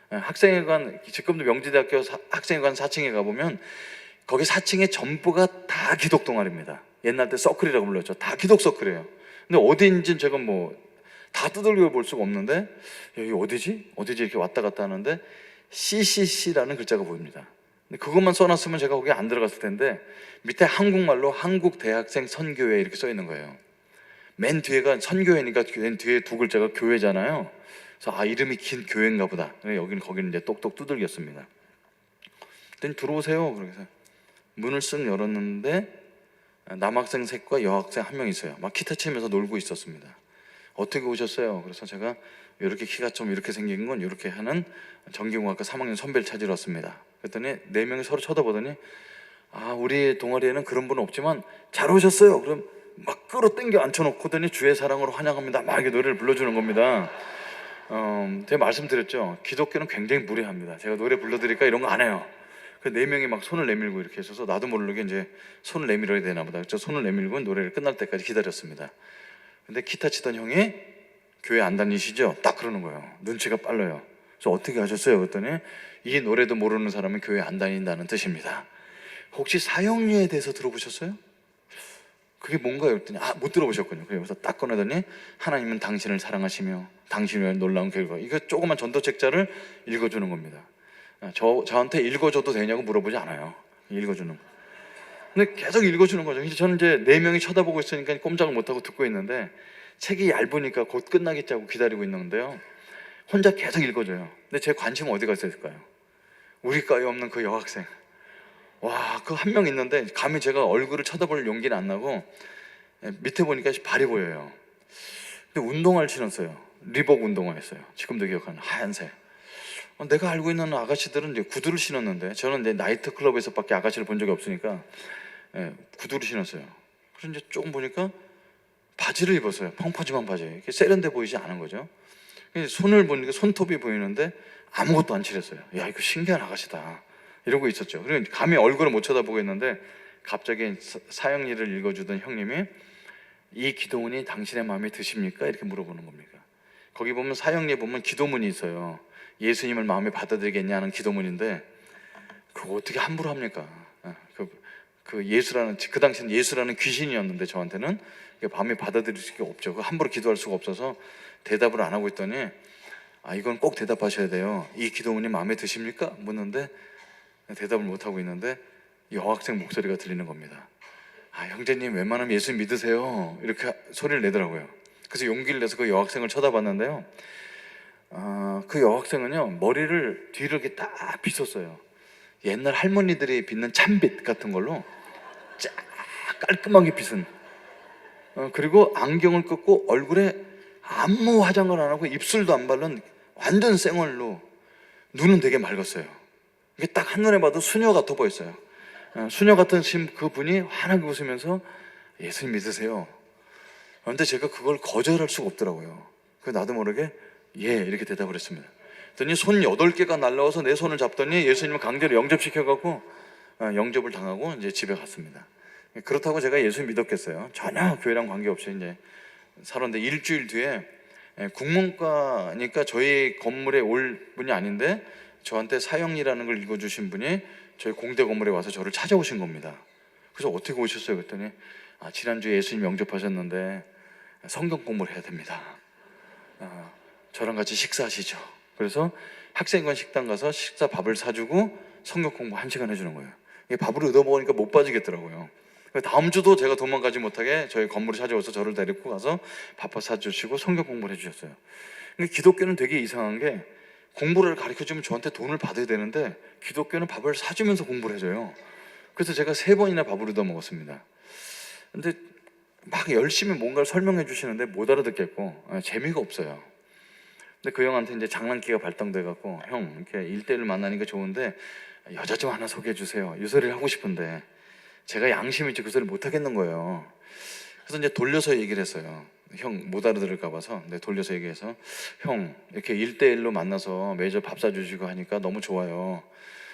학생회관, 지금도 명지대학교 학생회관 4층에 가보면 거기 4층에 전부가 다 기독 동아리입니다. 옛날 때 서클이라고 불렀죠. 다 기독 서클이에요. 근데 어디인지는 제가 뭐 다 두들겨 볼 수가 없는데 여기 어디지? 어디지? 이렇게 왔다 갔다 하는데 CCC라는 글자가 보입니다. 근데 그것만 써놨으면 제가 거기 안 들어갔을 텐데 밑에 한국말로 한국대학생 선교회 이렇게 써 있는 거예요. 맨 뒤에가 선교회니까 맨 뒤에 두 글자가 교회잖아요. 그래서 이름이 긴 교회인가 보다. 거기는 이제 똑똑 두들겼습니다. 그랬더니 들어오세요. 그래서 문을 쓱 열었는데 남학생 셋과 여학생 한 명 있어요. 막 기타 치면서 놀고 있었습니다. 어떻게 오셨어요? 그래서 제가 이렇게 키가 좀 이렇게 생긴 건 이렇게 하는 전기공학과 3학년 선배를 찾으러 왔습니다. 그랬더니 네 명이 서로 쳐다보더니 우리 동아리에는 그런 분은 없지만 잘 오셨어요. 그럼 막 끌어당겨 앉혀놓고더니 주의 사랑으로 환영합니다. 막 이렇게 노래를 불러주는 겁니다. 제가 말씀드렸죠. 기독교는 굉장히 무례합니다. 제가 노래 불러드릴까 이런 거 안 해요. 그 네 명이 막 손을 내밀고 이렇게 있어서 나도 모르게 이제 손을 내밀어야 되나 보다. 그래서 손을 내밀고 노래를 끝날 때까지 기다렸습니다. 근데 기타 치던 형이 교회 안 다니시죠? 딱 그러는 거예요. 눈치가 빨라요. 그래서 어떻게 하셨어요? 그랬더니 이 노래도 모르는 사람은 교회 안 다닌다는 뜻입니다. 혹시 사형리에 대해서 들어보셨어요? 그게 뭔가요? 그랬더니 못 들어보셨군요. 그래서 딱 꺼내더니 하나님은 당신을 사랑하시며 당신을 놀라운 결과, 이거 조그만 전도책자를 읽어주는 겁니다. 저한테 읽어줘도 되냐고 물어보지 않아요. 읽어주는 거. 근데 계속 읽어주는 거죠. 그래서 저는 이제 네 명이 쳐다보고 있으니까 꼼짝을 못하고 듣고 있는데 책이 얇으니까 곧 끝나겠지 하고 기다리고 있는데요. 혼자 계속 읽어줘요. 근데 제 관심은 어디 갔을까요? 우리 과에 없는 그 여학생. 와, 그 한 명 있는데 감히 제가 얼굴을 쳐다볼 용기는 안 나고 밑에 보니까 발이 보여요. 근데 운동화를 신었어요. 리복 운동화였어요. 지금도 기억하는 하얀색. 내가 알고 있는 아가씨들은 이제 구두를 신었는데 저는 이제 나이트클럽에서밖에 아가씨를 본 적이 없으니까 구두를 신었어요. 그래서 이제 조금 보니까 바지를 입었어요. 펑퍼짐한 바지. 이렇게 세련돼 보이지 않은 거죠. 손을 보니까 손톱이 보이는데 아무것도 안 칠했어요. 야, 이거 신기한 아가씨다 이러고 있었죠. 그리고 감히 얼굴을 못 쳐다보고 있는데 갑자기 사형리를 읽어주던 형님이 이 기도문이 당신의 마음에 드십니까? 이렇게 물어보는 겁니다. 거기 보면 사형리에 보면 기도문이 있어요. 예수님을 마음에 받아들이겠냐는 기도문인데 그거 어떻게 함부로 합니까? 그 예수라는, 그 당시는 예수라는 귀신이었는데 저한테는 마음에 받아들일 수가 없죠. 그 함부로 기도할 수가 없어서 대답을 안 하고 있더니 이건 꼭 대답하셔야 돼요. 이 기도문이 마음에 드십니까? 묻는데 대답을 못 하고 있는데 여학생 목소리가 들리는 겁니다. 형제님 웬만하면 예수 믿으세요. 이렇게 소리를 내더라고요. 그래서 용기를 내서 그 여학생을 쳐다봤는데요. 그 여학생은요 머리를 뒤로 이렇게 딱 빗었어요. 옛날 할머니들이 빗는 참빗 같은 걸로 쫙 깔끔하게 빗은. 그리고 안경을 끄고 얼굴에 아무 화장을 안 하고 입술도 안 바른 완전 생얼로 눈은 되게 맑았어요. 이게 딱 한눈에 봐도 수녀 같아 보였어요. 수녀 같은 그 분이 환하게 웃으면서 예수님 믿으세요. 그런데 제가 그걸 거절할 수가 없더라고요. 그래서 나도 모르게 예 이렇게 대답을 했습니다. 그랬더니 손 8개가 날라와서 내 손을 잡더니 예수님을 강제로 영접시켜갖고 영접을 당하고 이제 집에 갔습니다. 그렇다고 제가 예수 믿었겠어요? 전혀 교회랑 관계없이 이제 살았는데 일주일 뒤에 국문과니까 저희 건물에 올 분이 아닌데 저한테 사형리라는 걸 읽어주신 분이 저희 공대 건물에 와서 저를 찾아오신 겁니다. 그래서 어떻게 오셨어요? 그랬더니 지난주에 예수님 영접하셨는데 성경 공부를 해야 됩니다. 저랑 같이 식사하시죠. 그래서 학생관 식당 가서 식사 밥을 사주고 성경 공부 1시간 해주는 거예요. 밥을 얻어먹으니까 못 빠지겠더라고요. 다음 주도 제가 도망가지 못하게 저희 건물에 찾아와서 저를 데리고 가서 밥 사주시고 성경 공부를 해주셨어요. 근데 기독교는 되게 이상한 게 공부를 가르쳐주면 저한테 돈을 받아야 되는데 기독교는 밥을 사주면서 공부를 해줘요. 그래서 제가 3번이나 밥을 얻어 먹었습니다. 근데 막 열심히 뭔가를 설명해 주시는데 못 알아듣겠고 재미가 없어요. 근데 그 형한테 이제 장난기가 발동돼 갖고, 형 이렇게 1대1로 만나니까 좋은데 여자 좀 하나 소개해 주세요, 이 소리를 하고 싶은데 제가 양심이 있지 그 소리를 못 하겠는 거예요. 그래서 이제 돌려서 얘기를 했어요. 형 못 알아들을까 봐서. 근데 돌려서 얘기해서, 형 이렇게 1대1로 만나서 매주 밥 사주시고 하니까 너무 좋아요.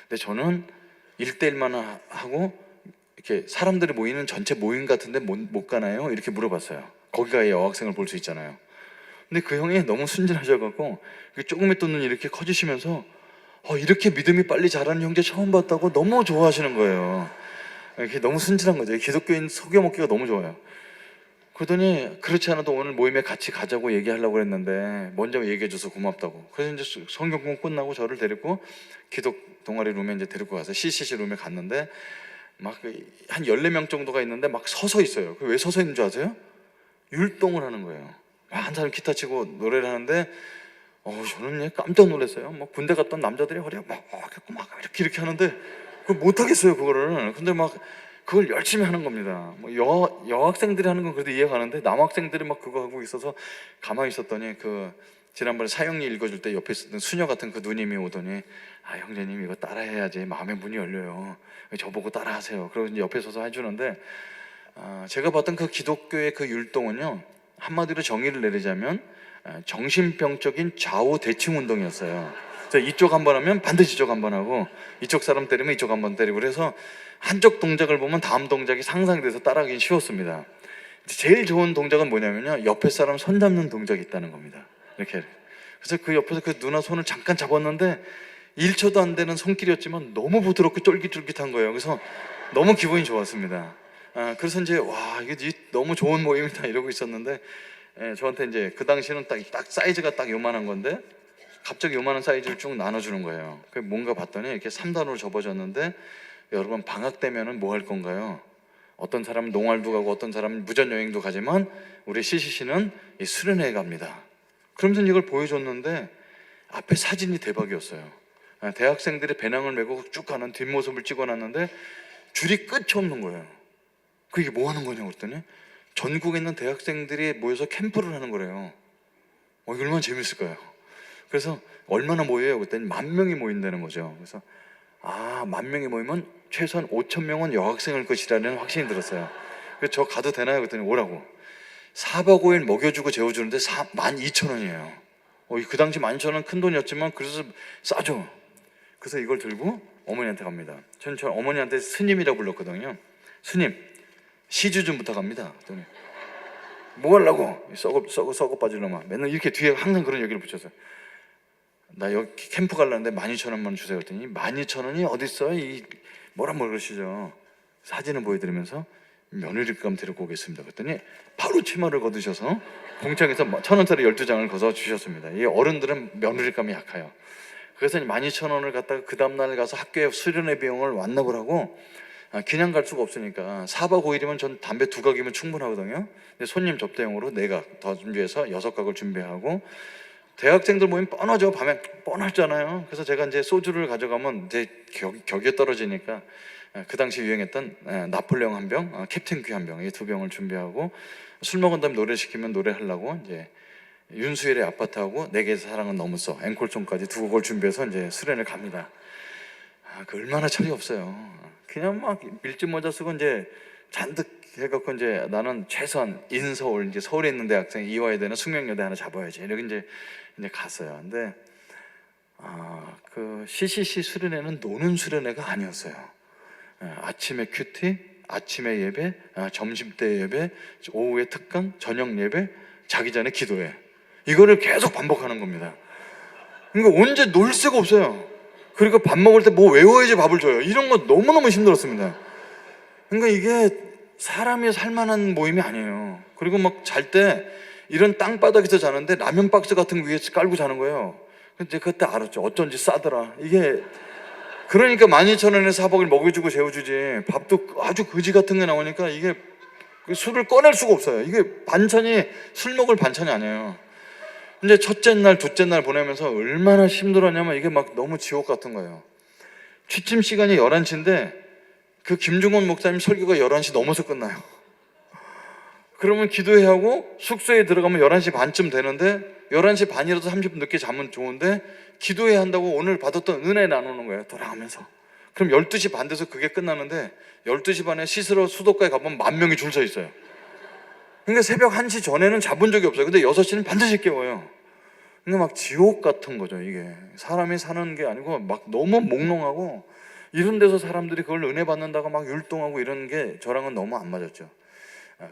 근데 저는 1대1만 하고 이렇게 사람들이 모이는 전체 모임 같은데 못 가나요? 이렇게 물어봤어요. 거기 가야 여학생을 볼 수 있잖아요. 근데 그 형이 너무 순진하셔갖고 조금 있던 눈이 이렇게 커지시면서 이렇게 믿음이 빨리 자라는 형제 처음 봤다고 너무 좋아하시는 거예요. 이게 너무 순진한 거죠. 기독교인 속여먹기가 너무 좋아요. 그러더니 그렇지 않아도 오늘 모임에 같이 가자고 얘기하려고 했는데 먼저 얘기해줘서 고맙다고. 그래서 이제 성경 공부 끝나고 저를 데리고 기독 동아리 룸에 이제 데리고 가서 CCC 룸에 갔는데 막 한 14명 정도가 있는데 막 서서 있어요. 왜 서서 있는 줄 아세요? 율동을 하는 거예요. 한 사람 기타 치고 노래를 하는데 저는 깜짝 놀랐어요. 막 군대 갔던 남자들이 허리가 막 이렇게 하는데 그걸 못 하겠어요, 그거를. 근데 막 그걸 열심히 하는 겁니다. 뭐 여학생들이 하는 건 그래도 이해가는데 남학생들이 막 그거 하고 있어서 가만히 있었더니 지난번에 사형리 읽어줄 때 옆에 있었던 수녀 같은 그 누님이 오더니, 형제님 이거 따라해야지 마음의 문이 열려요, 저보고 따라하세요. 그러고 이제 옆에 서서 해주는데 제가 봤던 그 기독교의 그 율동은요, 한마디로 정의를 내리자면 정신병적인 좌우 대칭 운동이었어요. 이쪽 한 번 하면 반드시 이쪽 한 번 하고, 이쪽 사람 때리면 이쪽 한 번 때리고, 그래서 한쪽 동작을 보면 다음 동작이 상상이 돼서 따라하기 쉬웠습니다. 제일 좋은 동작은 뭐냐면요, 옆에 사람 손 잡는 동작이 있다는 겁니다. 이렇게. 그래서 그 옆에서 그 누나 손을 잠깐 잡았는데 1초도 안 되는 손길이었지만 너무 부드럽고 쫄깃쫄깃한 거예요. 그래서 너무 기분이 좋았습니다. 그래서 이제 이게 너무 좋은 모임이다 이러고 있었는데, 저한테 이제 그 당시는 딱 사이즈가 딱 요만한 건데 갑자기 요만한 사이즈를 쭉 나눠주는 거예요. 뭔가 봤더니 이렇게 3단으로 접어졌는데, 여러분 방학 되면은 뭐 할 건가요? 어떤 사람은 농활도 가고 어떤 사람은 무전여행도 가지만 우리 CCC는 수련회 갑니다. 그러면서 이걸 보여줬는데 앞에 사진이 대박이었어요. 대학생들이 배낭을 메고 쭉 가는 뒷모습을 찍어놨는데 줄이 끝이 없는 거예요. 그게 뭐 하는 거냐고 그랬더니 전국에 있는 대학생들이 모여서 캠프를 하는 거래요. 이거 얼마나 재밌을까요? 그래서 얼마나 모여요? 그랬더니 10,000명이 모인다는 거죠. 그래서 10,000명이 모이면 최소한 5,000명은 여학생일 것이라는 확신이 들었어요. 그래서 저 가도 되나요? 그랬더니 오라고. 4박 5일 먹여주고 재워주는데 12,000원이에요. 그 당시 12,000원 큰 돈이었지만 그래서 싸죠. 그래서 이걸 들고 어머니한테 갑니다. 저는 어머니한테 스님이라고 불렀거든요. 스님, 시주 좀 부탁합니다. 그랬더니 뭐 하려고? 썩어 빠질 놈아. 맨날 이렇게 뒤에 항상 그런 얘기를 붙였어요. 나 여기 캠프 가려는데 12,000원만 주세요. 그랬더니 12,000원이 어딨어? 뭐라 그러시죠. 사진을 보여드리면서 며느리감 데리고 오겠습니다. 그랬더니 바로 치마를 거두셔서 공장에서 1,000원짜리 12장을 거서 주셨습니다. 이 어른들은 며느리감이 약해요. 그래서 12,000원을 갖다가 그 다음날 가서 학교에 수련회 비용을 완납을 하고, 그냥 갈 수가 없으니까 4박 5일이면 전 담배 2각이면 충분하거든요. 근데 손님 접대용으로 4각 더 준비해서 6각을 준비하고, 대학생들 모임 뻔하죠. 밤에 뻔하잖아요. 그래서 제가 이제 소주를 가져가면 이제 격이 떨어지니까 그 당시 유행했던 나폴레옹 한 병, 캡틴 큐 한 병, 이 2병을 준비하고, 술 먹은 다음에 노래 시키면 노래하려고 이제 윤수일의 아파트하고 내게 사랑은 너무 써 앵콜송까지 2곡을 준비해서 이제 수련을 갑니다. 그 얼마나 철이 없어요. 그냥 막 밀짚 모자 쓰고 이제 잔뜩 해갖고 이제 나는 최소한 인서울, 이제 서울에 있는 대학생 이화여대나 되는 숙명여대 하나 잡아야지 이렇게 이제 갔어요. 근데 그 CCC 수련회는 노는 수련회가 아니었어요. 아침에 큐티, 아침에 예배, 점심때 예배, 오후에 특강, 저녁 예배, 자기 전에 기도회, 이거를 계속 반복하는 겁니다. 그러니까 언제 놀 새가 없어요. 그리고 밥 먹을 때 뭐 외워야지 밥을 줘요. 이런 거 너무너무 힘들었습니다. 그러니까 이게 사람이 살만한 모임이 아니에요. 그리고 막 잘 때 이런 땅바닥에서 자는데 라면 박스 같은 거 위에 깔고 자는 거예요. 근데 그때 알았죠. 어쩐지 싸더라. 이게 그러니까 12,000원에 4박을 먹여주고 재워주지, 밥도 아주 거지 같은 게 나오니까 이게 술을 꺼낼 수가 없어요. 이게 반찬이 술 먹을 반찬이 아니에요. 이제 첫째 날, 둘째 날 보내면서 얼마나 힘들었냐면 이게 막 너무 지옥 같은 거예요. 취침 시간이 11시인데 그 김중원 목사님 설교가 11시 넘어서 끝나요. 그러면 기도해야 하고 숙소에 들어가면 11시 반쯤 되는데 11시 반이라도 30분 늦게 자면 좋은데 기도해야 한다고 오늘 받았던 은혜 나누는 거예요, 돌아가면서. 그럼 12시 반 돼서 그게 끝나는데 12시 반에 씻으러 수도가에 가보면 10,000명이 줄 서 있어요. 그러니까 새벽 1시 전에는 자본 적이 없어요. 근데 6시는 반드시 깨워요. 그러니까 막 지옥 같은 거죠. 이게 사람이 사는 게 아니고 막 너무 몽롱하고, 이런 데서 사람들이 그걸 은혜 받는다고 막 율동하고 이런 게 저랑은 너무 안 맞았죠.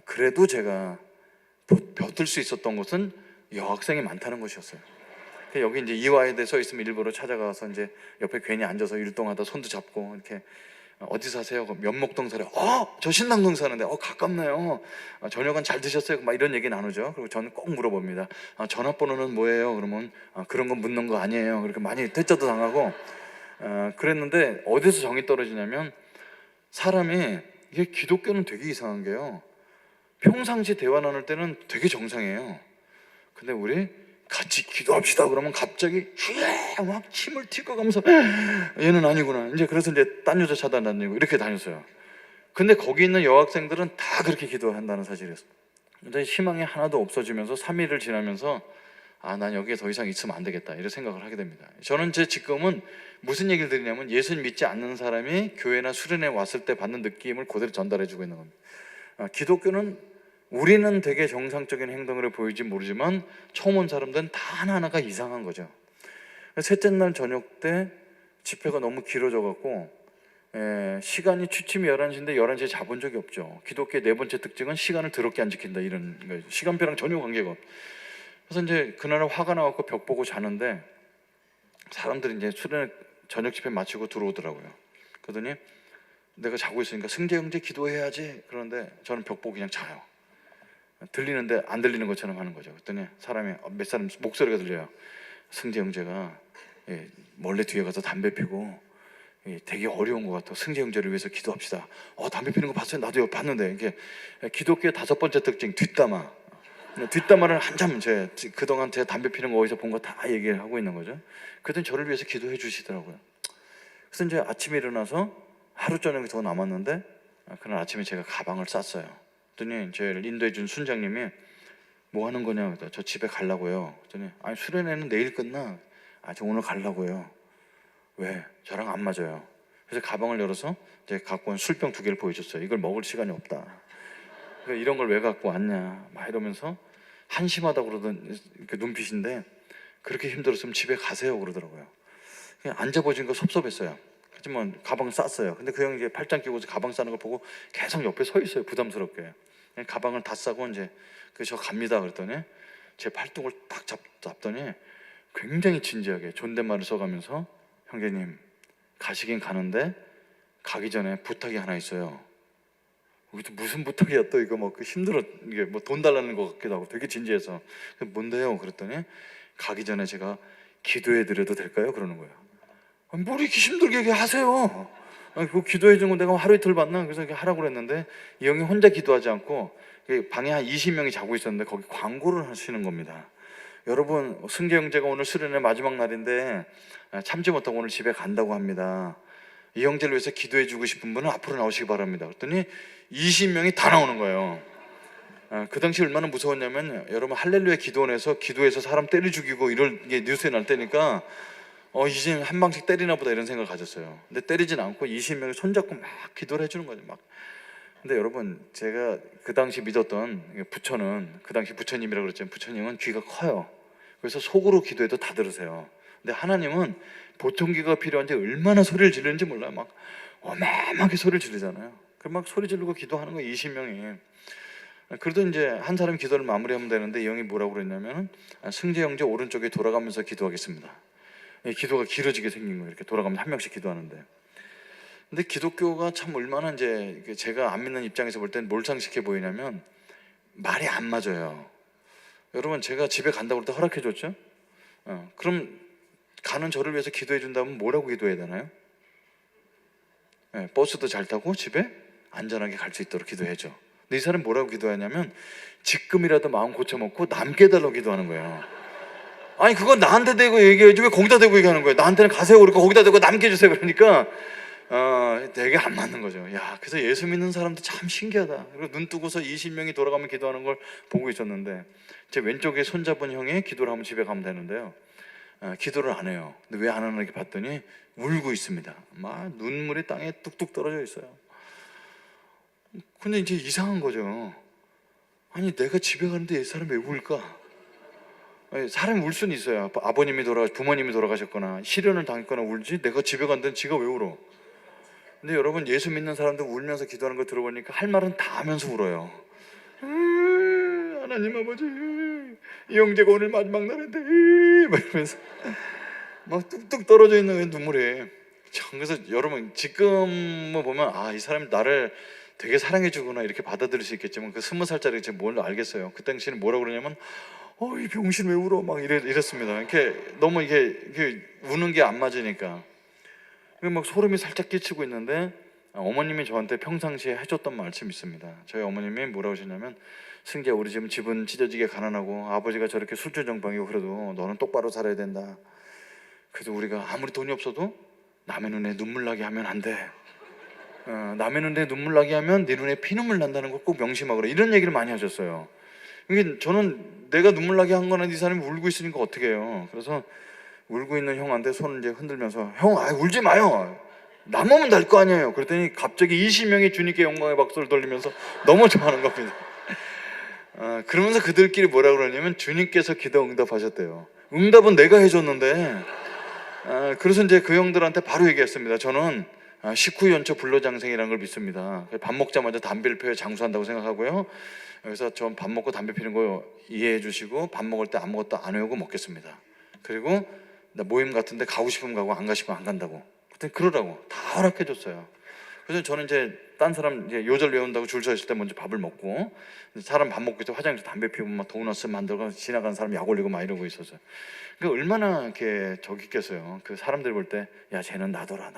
그래도 제가 버틸 수 있었던 것은 여학생이 많다는 것이었어요. 여기 이제 이화에대 서 있으면 일부러 찾아가서 이제 옆에 괜히 앉아서 율동하다 손도 잡고 이렇게 어디 사세요? 면목동 살아요. 저 신당동 사는데 가깝네요. 저녁은 잘 드셨어요? 막 이런 얘기 나누죠. 그리고 저는 꼭 물어봅니다. 전화번호는 뭐예요? 그러면 그런 건 묻는 거 아니에요. 그렇게 많이 퇴짜도 당하고 그랬는데, 어디서 정이 떨어지냐면 사람이, 이게 기독교는 되게 이상한 게요, 평상시 대화 나눌 때는 되게 정상이에요. 근데 우리 같이 기도합시다 그러면 갑자기 막 침을 튀고 가면서 얘는 아니구나. 이제 그래서 이제 딴 여자 차단다니고 이렇게 다녔어요. 근데 거기 있는 여학생들은 다 그렇게 기도한다는 사실이었어요. 근데 희망이 하나도 없어지면서 3일을 지나면서 난 여기에 더 이상 있으면 안 되겠다, 이런 생각을 하게 됩니다. 저는 제 직감은 무슨 얘기를 드리냐면, 예수를 믿지 않는 사람이 교회나 수련회 왔을 때 받는 느낌을 그대로 전달해 주고 있는 겁니다. 기독교는 우리는 되게 정상적인 행동을 보이지 모르지만 처음 온 사람들은 다 하나하나가 이상한 거죠. 셋째 날 저녁 때 집회가 너무 길어져 갖고 시간이 취침이 11시인데 11시에 자본 적이 없죠. 기독교의 네 번째 특징은 시간을 더럽게 안 지킨다, 이런 거예요. 시간표랑 전혀 관계가 없어요. 그래서 이제 그날 화가 나갖고 벽 보고 자는데 사람들이 이제 수련회 저녁 집회 마치고 들어오더라고요. 그러더니 내가 자고 있으니까 승재 형제 기도해야지. 그런데 저는 벽 보고 그냥 자요. 들리는데 안 들리는 것처럼 하는 거죠. 그랬더니 사람이, 몇 사람 목소리가 들려요. 승재 형제가 몰래 뒤에 가서 담배 피고 되게 어려운 것 같아. 승재 형제를 위해서 기도합시다. 담배 피는 거 봤어요? 나도 이거 봤는데. 이게 기독교의 5번째 특징, 뒷담화. 뒷담화를 한참 그동안 제가 담배 피는 거 어디서 본 거 다 얘기를 하고 있는 거죠. 그랬더니 저를 위해서 기도해 주시더라고요. 그래서 이제 아침에 일어나서 하루 저녁이 더 남았는데 그날 아침에 제가 가방을 쌌어요. 그랬더니 저를 인도해 준 순장님이 뭐 하는 거냐? 저 집에 가려고요. 그랬더니 아니, 수련회는 내일 끝나. 저 오늘 가려고요. 왜? 저랑 안 맞아요. 그래서 가방을 열어서 제가 갖고 온 술병 2개를 보여줬어요. 이걸 먹을 시간이 없다. 이런 걸 왜 갖고 왔냐? 막 이러면서 한심하다고 그러던 그 눈빛인데, 그렇게 힘들었으면 집에 가세요 그러더라고요. 그냥 앉아보니까 섭섭했어요. 하지만 가방 쌌어요. 근데 그 형이 이제 팔짱 끼고 가방 싸는 걸 보고 계속 옆에 서 있어요, 부담스럽게. 가방을 다 싸고 이제 저 갑니다 그랬더니 제 팔뚝을 딱 잡더니 굉장히 진지하게 존댓말을 써가면서, 형제님 가시긴 가는데 가기 전에 부탁이 하나 있어요. 무슨 부탁이야 또, 이거 뭐 힘들어, 이게 뭐 돈 달라는 것 같기도 하고 되게 진지해서. 뭔데요? 그랬더니 가기 전에 제가 기도해 드려도 될까요? 그러는 거예요. 뭘 이렇게 힘들게 얘기하세요? 그 기도해 준 건 내가 하루 이틀 봤나? 그래서 이렇게 하라고 그랬는데 이 형이 혼자 기도하지 않고 방에 한 20명이 자고 있었는데 거기 광고를 하시는 겁니다. 여러분, 승재 형제가 오늘 수련회 마지막 날인데 참지 못하고 오늘 집에 간다고 합니다. 이 형제를 위해서 기도해 주고 싶은 분은 앞으로 나오시기 바랍니다. 그랬더니 20명이 다 나오는 거예요. 그 당시 얼마나 무서웠냐면, 여러분, 할렐루야 기도원에서 기도해서 사람 때려 죽이고 이런 게 뉴스에 날 때니까 이제 한 방씩 때리나 보다, 이런 생각을 가졌어요. 근데 때리진 않고 20명이 손잡고 막 기도를 해주는 거죠. 막. 근데 여러분, 제가 그 당시 믿었던 부처는, 그 당시 부처님이라고 그랬잖아요. 부처님은 귀가 커요. 그래서 속으로 기도해도 다 들으세요. 근데 하나님은 보통 귀가 필요한데 얼마나 소리를 지르는지 몰라요. 막 어마어마하게 소리를 지르잖아요. 그럼 막 소리 지르고 기도하는 거예요, 20명이. 그래도 이제 한 사람이 기도를 마무리하면 되는데 이 형이 뭐라고 그랬냐면, 승재 형제 오른쪽에 돌아가면서 기도하겠습니다. 기도가 길어지게 생긴 거예요. 이렇게 돌아가면서 한 명씩 기도하는데. 근데 기독교가 참 얼마나, 이제 제가 안 믿는 입장에서 볼 땐 몰상식해 보이냐면 말이 안 맞아요. 여러분, 제가 집에 간다고 할 때 허락해 줬죠? 그럼 가는 저를 위해서 기도해 준다면 뭐라고 기도해야 되나요? 버스도 잘 타고 집에 안전하게 갈 수 있도록 기도해줘. 근데 이 사람이 뭐라고 기도하냐면, 지금이라도 마음 고쳐먹고 남게 해달라고 기도하는 거예요. 아니 그건 나한테 대고 얘기해야지 왜 거기다 대고 얘기하는 거예요? 나한테는 가세요 그러니까 거기다 대고 남겨주세요 그러니까 되게 안 맞는 거죠. 야, 그래서 예수 믿는 사람도 참 신기하다. 그리고 눈 뜨고서 20명이 돌아가면 기도하는 걸 보고 있었는데 제 왼쪽에 손잡은 형이 기도를 하면 집에 가면 되는데요, 기도를 안 해요. 근데 왜 안 하나 이렇게 봤더니 울고 있습니다. 막 눈물이 땅에 뚝뚝 떨어져 있어요. 근데 이제 이상한 거죠. 아니 내가 집에 가는데 이 사람이 왜 울까? 아니, 사람이 울 수는 있어요. 아버님이 부모님이 돌아가셨거나 시련을 당했거나 울지, 내가 집에 간다는 지가 왜 울어? 근데 여러분, 예수 믿는 사람들 울면서 기도하는 거 들어보니까 할 말은 다 하면서 울어요. 하나님 아버지, 이 형제가 오늘 마지막 날인데 막 이러면서 막 뚝뚝 떨어져 있는 거예요, 눈물이. 그래서 여러분 지금 보면 이 사람이 나를 되게 사랑해주구나 이렇게 받아들일 수 있겠지만, 그 20살짜리 제가 뭘 알겠어요. 그 당시에는 뭐라고 그러냐면 이 병신 왜 울어 막 이랬습니다. 이렇게 너무 이게 우는 게 안 맞으니까 막 소름이 살짝 끼치고 있는데, 어머님이 저한테 평상시에 해줬던 말씀이 있습니다. 저희 어머님이 뭐라고 하셨냐면, 승재야, 우리 지금 집은 찢어지게 가난하고 아버지가 저렇게 술주정방이고 그래도 너는 똑바로 살아야 된다. 그래서 우리가 아무리 돈이 없어도 남의 눈에 눈물 나게 하면 안 돼. 남의 눈에 눈물 나게 하면 네 눈에 피눈물 난다는 걸 꼭 명심하거라, 이런 얘기를 많이 하셨어요. 이게 저는 내가 눈물 나게 한 거는 이 사람이 울고 있으니까 어떻게 해요. 그래서 울고 있는 형한테 손을 이제 흔들면서, 형, 울지 마요. 남으면 될 거 아니에요. 그랬더니 갑자기 20명이 주님께 영광의 박수를 돌리면서 너무 좋아하는 겁니다. 그러면서 그들끼리 뭐라 그러냐면, 주님께서 기도 응답하셨대요. 응답은 내가 해줬는데. 그래서 이제 그 형들한테 바로 얘기했습니다. 저는 식후연초 불로장생이라는 걸 믿습니다. 밥 먹자마자 담배를 피워 장수한다고 생각하고요. 그래서 전 밥 먹고 담배 피는 거 이해해 주시고, 밥 먹을 때 아무것도 안 외우고 먹겠습니다. 그리고 나 모임 같은데 가고 싶으면 가고 안 가시면 안 간다고. 그때 그러라고 다 허락해 줬어요. 그래서 저는 이제 딴 사람 이제 요절 외운다고 줄 서 있을 때 먼저 밥을 먹고, 사람 밥 먹고 있을 때 화장실에서 담배 피우고 막 도너스 만들고 지나가는 사람 약 올리고 막 이러고 있었어요. 그러니까 얼마나 이렇게 저기 있겠어요. 그 사람들 볼 때 야, 쟤는 나더라.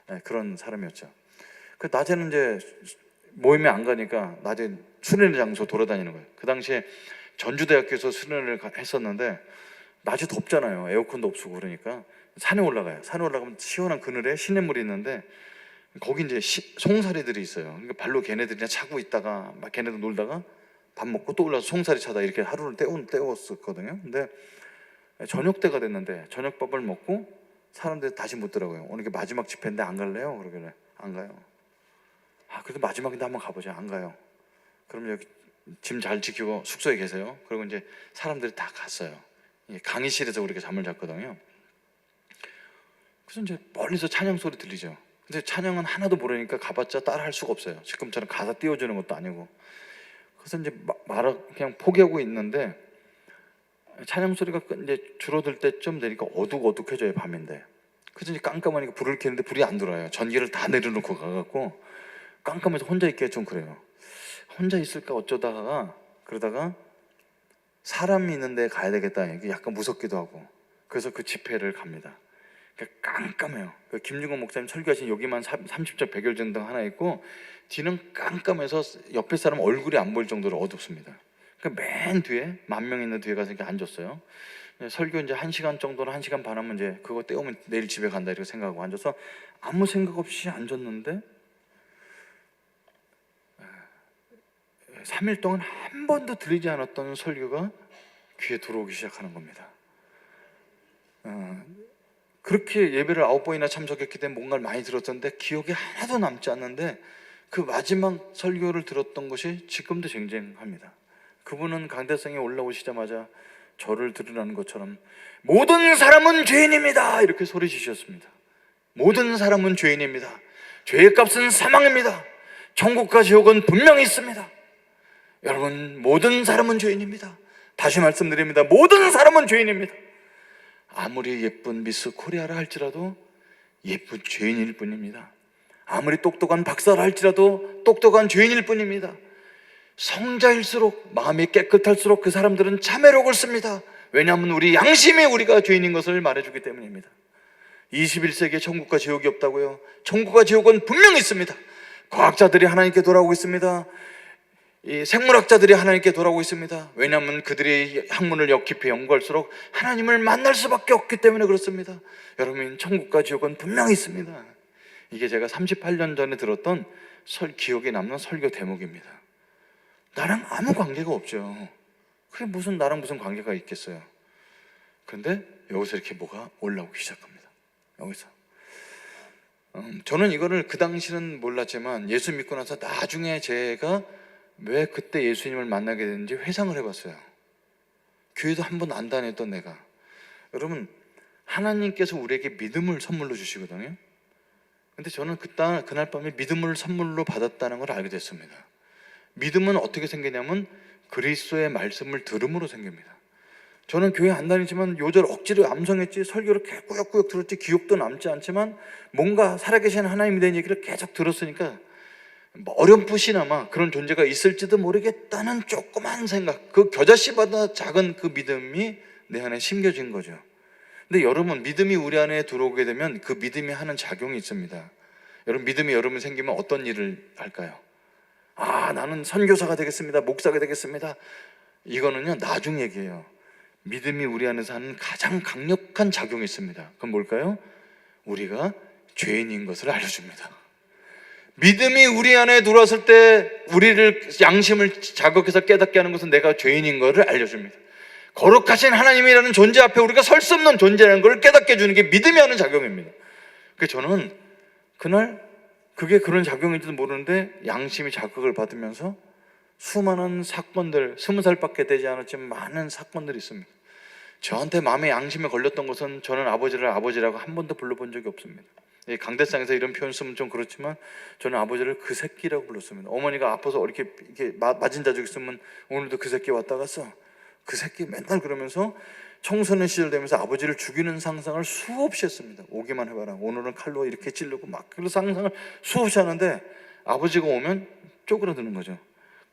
네, 그런 사람이었죠. 그 낮에는 이제 모임에 안 가니까 낮에 수련회 장소 돌아다니는 거예요. 그 당시에 전주대학교에서 수련회를 했었는데 낮에 덥잖아요. 에어컨도 없고 그러니까 산에 올라가요. 산에 올라가면 시원한 그늘에 시냇물이 있는데 거기 이제 송사리들이 있어요. 그러니까 발로 걔네들이 그냥 차고 있다가 막 걔네들 놀다가 밥 먹고 또 올라서 송사리 차다 이렇게 하루를 때웠었거든요. 근데 저녁 때가 됐는데 저녁밥을 먹고 사람들이 다시 묻더라고요. 오늘 이게 마지막 집회인데 안 갈래요? 그러길래 안 가요. 그래도 마지막인데 한번 가보자. 안 가요. 그럼 여기 짐 잘 지키고 숙소에 계세요. 그리고 이제 사람들이 다 갔어요. 강의실에서 우리가 잠을 잤거든요. 그래서 이제 멀리서 찬양 소리 들리죠. 근데 찬양은 하나도 모르니까 가봤자 따라 할 수가 없어요. 지금처럼 가사 띄워주는 것도 아니고. 그래서 이제 그냥 포기하고 있는데, 찬양 소리가 이제 줄어들 때쯤 되니까 어둑어둑해져요, 밤인데. 그래서 이제 깜깜하니까 불을 켜는데 불이 안 들어와요. 전기를 다 내려놓고 가갖고 깜깜해서 혼자 있기가 좀 그래요. 혼자 있을까 어쩌다가 그러다가 사람이 있는데 가야 되겠다, 이게 약간 무섭기도 하고. 그래서 그 집회를 갑니다. 깜깜해요. 김중건 목사님 설교하신 여기만 30절 백열전등 하나 있고, 뒤는 깜깜해서 옆에 사람 얼굴이 안 보일 정도로 어둡습니다. 그러니까 맨 뒤에 10,000명 있는 뒤에 가서 이렇게 앉았어요. 설교 이제 1시간 정도나 1시간 반 하면 이제 그거 때우면 내일 집에 간다 이렇게 생각하고 앉아서 아무 생각 없이 앉았는데 3일 동안 한 번도 들리지 않았던 설교가 귀에 들어오기 시작하는 겁니다. 그렇게 예배를 9번이나 참석했기 때문에 뭔가를 많이 들었었는데 기억이 하나도 남지 않는데, 그 마지막 설교를 들었던 것이 지금도 쟁쟁합니다. 그분은 강대상에 올라오시자마자 저를 들으라는 것처럼 모든 사람은 죄인입니다 이렇게 소리 지셨습니다. 모든 사람은 죄인입니다. 죄의 값은 사망입니다. 천국과 지옥은 분명히 있습니다. 여러분, 모든 사람은 죄인입니다. 다시 말씀드립니다. 모든 사람은 죄인입니다. 아무리 예쁜 미스 코리아라 할지라도 예쁜 죄인일 뿐입니다. 아무리 똑똑한 박사라 할지라도 똑똑한 죄인일 뿐입니다. 성자일수록, 마음이 깨끗할수록 그 사람들은 참회록을 씁니다. 왜냐하면 우리 양심이 우리가 죄인인 것을 말해주기 때문입니다. 21세기에 천국과 지옥이 없다고요? 천국과 지옥은 분명히 있습니다. 과학자들이 하나님께 돌아오고 있습니다. 이 생물학자들이 하나님께 돌아오고 있습니다. 왜냐하면 그들이 학문을 깊이 연구할수록 하나님을 만날 수밖에 없기 때문에 그렇습니다. 여러분, 천국과 지옥은 분명히 있습니다. 이게 제가 38년 전에 들었던 기억에 남는 설교 대목입니다. 나랑 아무 관계가 없죠. 그게 나랑 무슨 관계가 있겠어요. 그런데 여기서 이렇게 뭐가 올라오기 시작합니다. 여기서 저는 이거를 그 당시는 몰랐지만 예수 믿고 나서 나중에 제가 왜 그때 예수님을 만나게 됐는지 회상을 해봤어요. 교회도 한 번 안 다녔던 내가. 여러분, 하나님께서 우리에게 믿음을 선물로 주시거든요. 근데 저는 그날 밤에 믿음을 선물로 받았다는 걸 알게 됐습니다. 믿음은 어떻게 생기냐면 그리스도의 말씀을 들음으로 생깁니다. 저는 교회 안 다니지만 요절 억지로 암송했지, 설교를 꾸역꾸역 들었지, 기억도 남지 않지만 뭔가 살아계신 하나님에 대한 얘기를 계속 들었으니까 어렴풋이나마 그런 존재가 있을지도 모르겠다는 조그만 생각, 그 겨자씨보다 작은 그 믿음이 내 안에 심겨진 거죠. 근데 여러분, 믿음이 우리 안에 들어오게 되면 그 믿음이 하는 작용이 있습니다. 여러분, 믿음이 여러분 생기면 어떤 일을 할까요? 나는 선교사가 되겠습니다, 목사가 되겠습니다. 이거는요, 나중 얘기예요. 믿음이 우리 안에서 하는 가장 강력한 작용이 있습니다. 그건 뭘까요? 우리가 죄인인 것을 알려줍니다. 믿음이 우리 안에 들어왔을 때 우리를 양심을 자극해서 깨닫게 하는 것은 내가 죄인인 것을 알려줍니다. 거룩하신 하나님이라는 존재 앞에 우리가 설 수 없는 존재라는 걸 깨닫게 해주는 게 믿음이 하는 작용입니다. 그래서 저는 그날 그게 그런 작용인지도 모르는데 양심이 자극을 받으면서 수많은 사건들, 20살밖에 되지 않았지만 많은 사건들이 있습니다. 저한테 마음에 양심에 걸렸던 것은 저는 아버지를 아버지라고 한 번도 불러본 적이 없습니다. 강대상에서 이런 표현 쓰면 좀 그렇지만 저는 아버지를 그 새끼라고 불렀습니다. 어머니가 아파서 이렇게 맞은 자적 있으면 오늘도 그 새끼 왔다 갔어, 그 새끼, 맨날 그러면서 청소년 시절 되면서 아버지를 죽이는 상상을 수없이 했습니다. 오기만 해봐라, 오늘은 칼로 이렇게 찌르고 막 그런 상상을 수없이 하는데 아버지가 오면 쪼그라드는 거죠.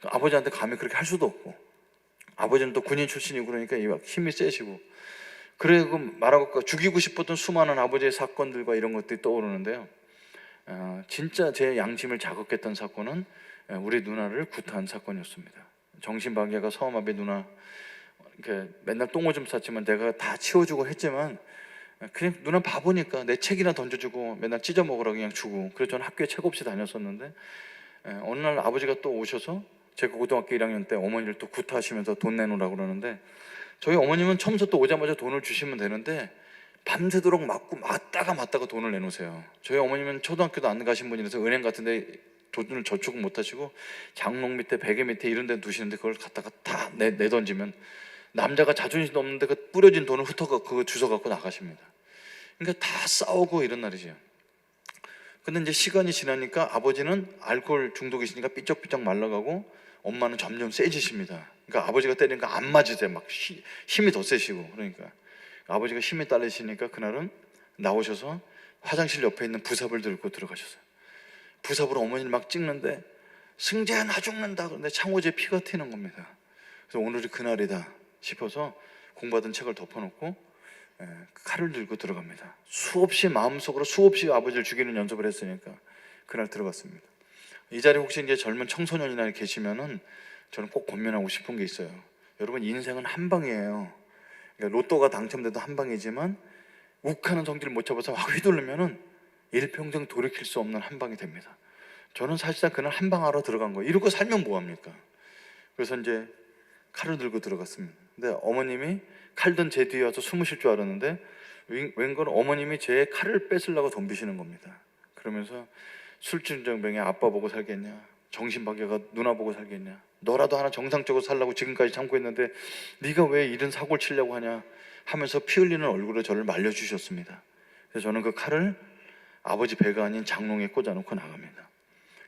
아버지한테 감히 그렇게 할 수도 없고, 아버지는 또 군인 출신이고 그러니까 힘이 세시고, 그리고 말하고 죽이고 싶었던 수많은 아버지의 사건들과 이런 것들이 떠오르는데요. 진짜 제 양심을 자극했던 사건은 우리 누나를 구타한 사건이었습니다. 정신방해가 서음아비 누나, 맨날 똥오줌 쌌지만 내가 다 치워주고 했지만 그냥 누나 바보니까 내 책이나 던져주고 맨날 찢어 먹으라고 그냥 주고, 그래서 저는 학교에 책 없이 다녔었는데 어느 날 아버지가 또 오셔서 제가 고등학교 1학년 때 어머니를 또 구타하시면서 돈 내놓으라고 그러는데, 저희 어머님은 처음부터 또 오자마자 돈을 주시면 되는데 밤새도록 맞다가 돈을 내놓으세요. 저희 어머님은 초등학교도 안 가신 분이라서 은행 같은데 돈을 저축 못 하시고 장롱 밑에 베개 밑에 이런 데 두시는데 그걸 갖다가 다 내던지면 남자가 자존심도 없는데 그 뿌려진 돈을 흩어가 그거 주워 갖고 나가십니다. 그러니까 다 싸우고 이런 날이죠. 근데 이제 시간이 지나니까 아버지는 알코올 중독이시니까 삐쩍삐쩍 말라가고 엄마는 점점 세지십니다. 그러니까 아버지가 때리니까 안 맞으세요. 막 힘이 더 세시고. 그러니까 아버지가 힘이 딸리시니까 그날은 나오셔서 화장실 옆에 있는 부삽을 들고 들어가셨어요. 부삽으로 어머니를 막 찍는데 승재야 나 죽는다. 그런데 창호지에 피가 튀는 겁니다. 그래서 오늘이 그날이다 싶어서 공부하던 책을 덮어놓고 칼을 들고 들어갑니다. 마음속으로 수없이 아버지를 죽이는 연습을 했으니까 그날 들어갔습니다. 이 자리에 혹시 이제 젊은 청소년이나 계시면은 저는 꼭 권면하고 싶은 게 있어요. 여러분, 인생은 한 방이에요. 그러니까 로또가 당첨돼도 한 방이지만 욱하는 성질을 못 잡아서 확 휘두르면은 일평생 돌이킬 수 없는 한 방이 됩니다. 저는 사실상 그날 한 방 하러 들어간 거예요. 이러고 살면 뭐합니까? 그래서 이제 칼을 들고 들어갔습니다. 근데 어머님이 칼 든 제 뒤에 와서 숨으실 줄 알았는데 웬걸 어머님이 제 칼을 뺏으려고 덤비시는 겁니다. 그러면서 술진정병에 아빠 보고 살겠냐, 정신박애가 누나 보고 살겠냐, 너라도 하나 정상적으로 살라고 지금까지 참고 있는데 네가 왜 이런 사고를 치려고 하냐 하면서 피 흘리는 얼굴로 저를 말려주셨습니다. 그래서 저는 그 칼을 아버지 배가 아닌 장롱에 꽂아놓고 나갑니다.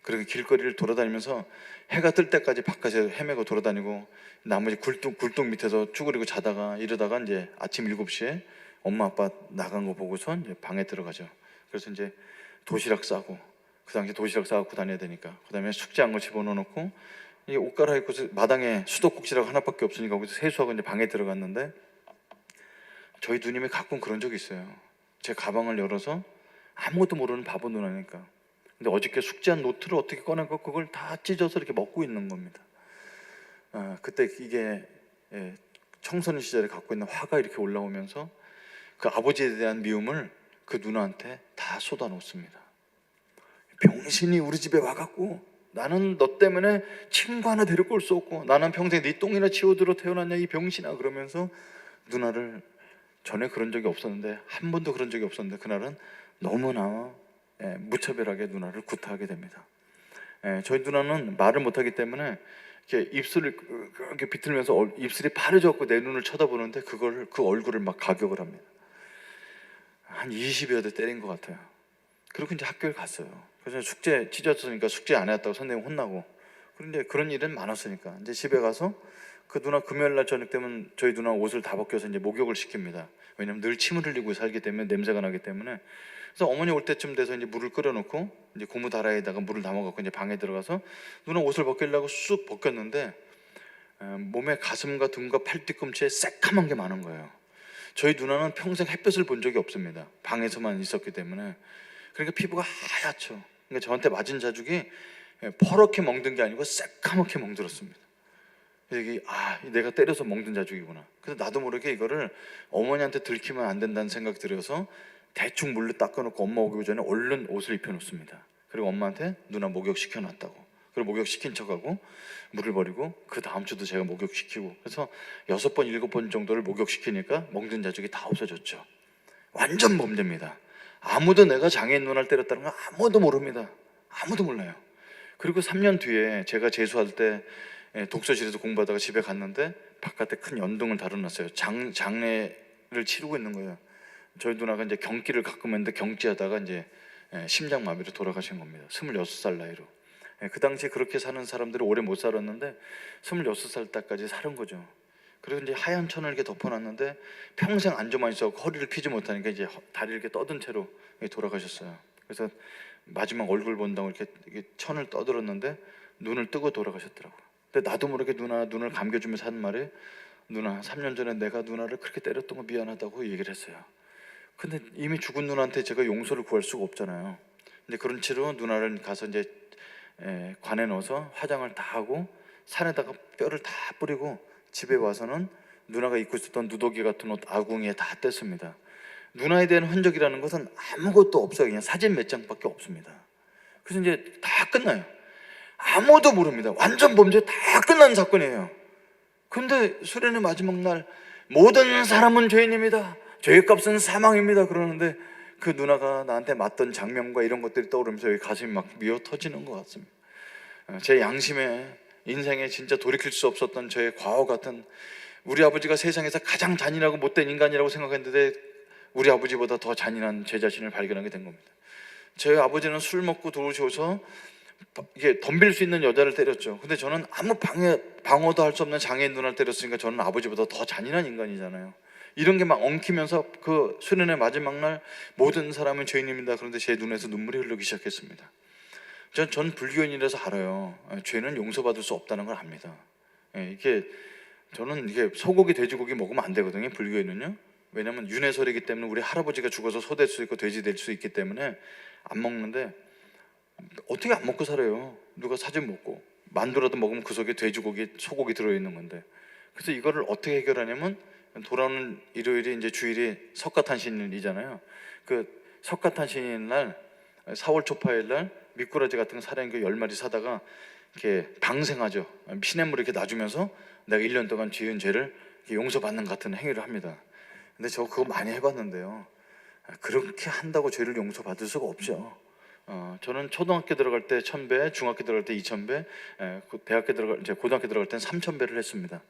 그리고 길거리를 돌아다니면서 해가 뜰 때까지 바깥에 헤매고 돌아다니고 나머지 굴뚝 밑에서 쭈그리고 자다가 이러다가 이제 아침 7시에 엄마 아빠 나간 거 보고서 이제 방에 들어가죠. 그래서 이제 도시락 싸고, 그 당시 도시락 싸갖고 다녀야 되니까, 그 다음에 숙제한 거 집어넣어놓고 옷 갈아입고 마당에 수도꼭지라고 하나밖에 없으니까 거기서 세수하고 이제 방에 들어갔는데, 저희 누님이 가끔 그런 적이 있어요. 제 가방을 열어서 아무것도 모르는 바보 누나니까, 근데 어저께 숙제한 노트를 어떻게 꺼내고 그걸 다 찢어서 이렇게 먹고 있는 겁니다. 그때 이게 청소년 시절에 갖고 있는 화가 이렇게 올라오면서 그 아버지에 대한 미움을 그 누나한테 다 쏟아놓습니다. 병신이 우리 집에 와갖고 나는 너 때문에 친구 하나 데리고 올 수 없고 나는 평생 네 똥이나 치워들어 태어났냐 이 병신아, 그러면서 누나를, 전에 그런 적이 없었는데, 한 번도 그런 적이 없었는데 그날은 너무나 무차별하게 누나를 구타하게 됩니다. 저희 누나는 말을 못하기 때문에 이렇게 입술을 이렇게 비틀면서 입술이 파래져갖고 내 눈을 쳐다보는데 그 얼굴을 막 가격을 합니다. 한 20여 대 때린 것 같아요. 그리고 이제 학교에 갔어요. 그래서 숙제 찢었으니까 숙제 안 해왔다고 선생님 혼나고, 그런데 그런 일은 많았으니까 이제 집에 가서 그 누나 금요일 날 저녁 되면 저희 누나 옷을 다 벗겨서 이제 목욕을 시킵니다. 왜냐면 늘 침을 흘리고 살기 때문에, 냄새가 나기 때문에. 그래서 어머니 올 때쯤 돼서 이제 물을 끓여놓고 이제 고무 다라에다가 물을 담아갖고 이제 방에 들어가서 누나 옷을 벗기려고 쑥 벗겼는데 몸에 가슴과 등과 팔 뒤꿈치에 새카만 게 많은 거예요. 저희 누나는 평생 햇볕을 본 적이 없습니다. 방에서만 있었기 때문에. 그러니까 피부가 하얗죠. 그러니까 저한테 맞은 자죽이 퍼렇게 멍든 게 아니고 새카맣게 멍들었습니다. 그래서 이게 내가 때려서 멍든 자죽이구나. 그래서 나도 모르게 이거를 어머니한테 들키면 안 된다는 생각이 들어서 대충 물로 닦아놓고 엄마 오기 전에 얼른 옷을 입혀놓습니다. 그리고 엄마한테 누나 목욕시켜놨다고, 그리고 목욕시킨 척하고 물을 버리고 그 다음 주도 제가 목욕시키고, 그래서 6번 7번 정도를 목욕시키니까 멍든 자죽이 다 없어졌죠. 완전 범죄입니다. 아무도 내가 장애인 누나를 때렸다는 건 아무도 모릅니다. 아무도 몰라요. 그리고 3년 뒤에 제가 재수할 때 독서실에서 공부하다가 집에 갔는데 바깥에 큰 연등을 달아놨어요. 장례를 치르고 있는 거예요. 저희 누나가 이제 경기를 가끔 했는데 경기하다가 이제 심장마비로 돌아가신 겁니다. 26살 나이로. 그 당시에 그렇게 사는 사람들이 오래 못 살았는데 26살 때까지 사는 거죠. 그리고 이제 하얀 천을 이렇게 덮어놨는데 평생 앉아만 있어 허리를 펴지 못하니까 이제 다리를 이렇게 떠든 채로 돌아가셨어요. 그래서 마지막 얼굴 본다고 이렇게 천을 떠들었는데 눈을 뜨고 돌아가셨더라고요. 근데 나도 모르게 누나 눈을 감겨주면서 하는 말이, 누나 3년 전에 내가 누나를 그렇게 때렸던 거 미안하다고 얘기를 했어요. 근데 이미 죽은 누나한테 제가 용서를 구할 수가 없잖아요. 근데 그런 채로 누나를 가서 이제 관에 넣어서 화장을 다 하고 산에다가 뼈를 다 뿌리고 집에 와서는 누나가 입고 있었던 누더기 같은 옷 아궁이에 다 뗐습니다. 누나에 대한 흔적이라는 것은 아무것도 없어요. 그냥 사진 몇 장밖에 없습니다. 그래서 이제 다 끝나요. 아무도 모릅니다. 완전 범죄 다 끝난 사건이에요. 근데 수련의 마지막 날 모든 사람은 죄인입니다. 죄의 값은 사망입니다. 그러는데 그 누나가 나한테 맞던 장면과 이런 것들이 떠오르면서 여기 가슴이 막 미어 터지는 것 같습니다. 제 양심에, 인생에 진짜 돌이킬 수 없었던 저의 과거 같은, 우리 아버지가 세상에서 가장 잔인하고 못된 인간이라고 생각했는데 우리 아버지보다 더 잔인한 제 자신을 발견하게 된 겁니다. 저희 아버지는 술 먹고 들어오셔서 이게 덤빌 수 있는 여자를 때렸죠. 근데 저는 아무 방어도 할 수 없는 장애인 누나를 때렸으니까 저는 아버지보다 더 잔인한 인간이잖아요. 이런 게 막 엉키면서 그 수련의 마지막 날 모든 사람은 죄인입니다. 그런데 제 눈에서 눈물이 흐르기 시작했습니다. 전 불교인이라서 알아요. 죄는 용서받을 수 없다는 걸 압니다. 저는 이게 소고기 돼지고기 먹으면 안 되거든요, 불교인은요. 왜냐면 윤회설이기 때문에 우리 할아버지가 죽어서 소 될 수 있고 돼지 될 수 있기 때문에 안 먹는데, 어떻게 안 먹고 살아요? 누가 사진 먹고 만두라도 먹으면 그 속에 돼지고기, 소고기 들어있는 건데. 그래서 이거를 어떻게 해결하냐면, 돌아오는 일요일이 이제 주일이 석가탄신일이잖아요. 그 석가탄신일 날 4월 초파일 날 미꾸라지 같은 거 살아있는 거 10마리 사다가 이렇게 방생하죠. 피냇물을 이렇게 놔주면서 내가 1년 동안 지은 죄를 용서받는 같은 행위를 합니다. 근데 저 그거 많이 해봤는데요, 그렇게 한다고 죄를 용서받을 수가 없죠. 저는 초등학교 들어갈 때 1000배, 중학교 들어갈 때 2000배, 이제 고등학교 들어갈 때는 3000배를 했습니다.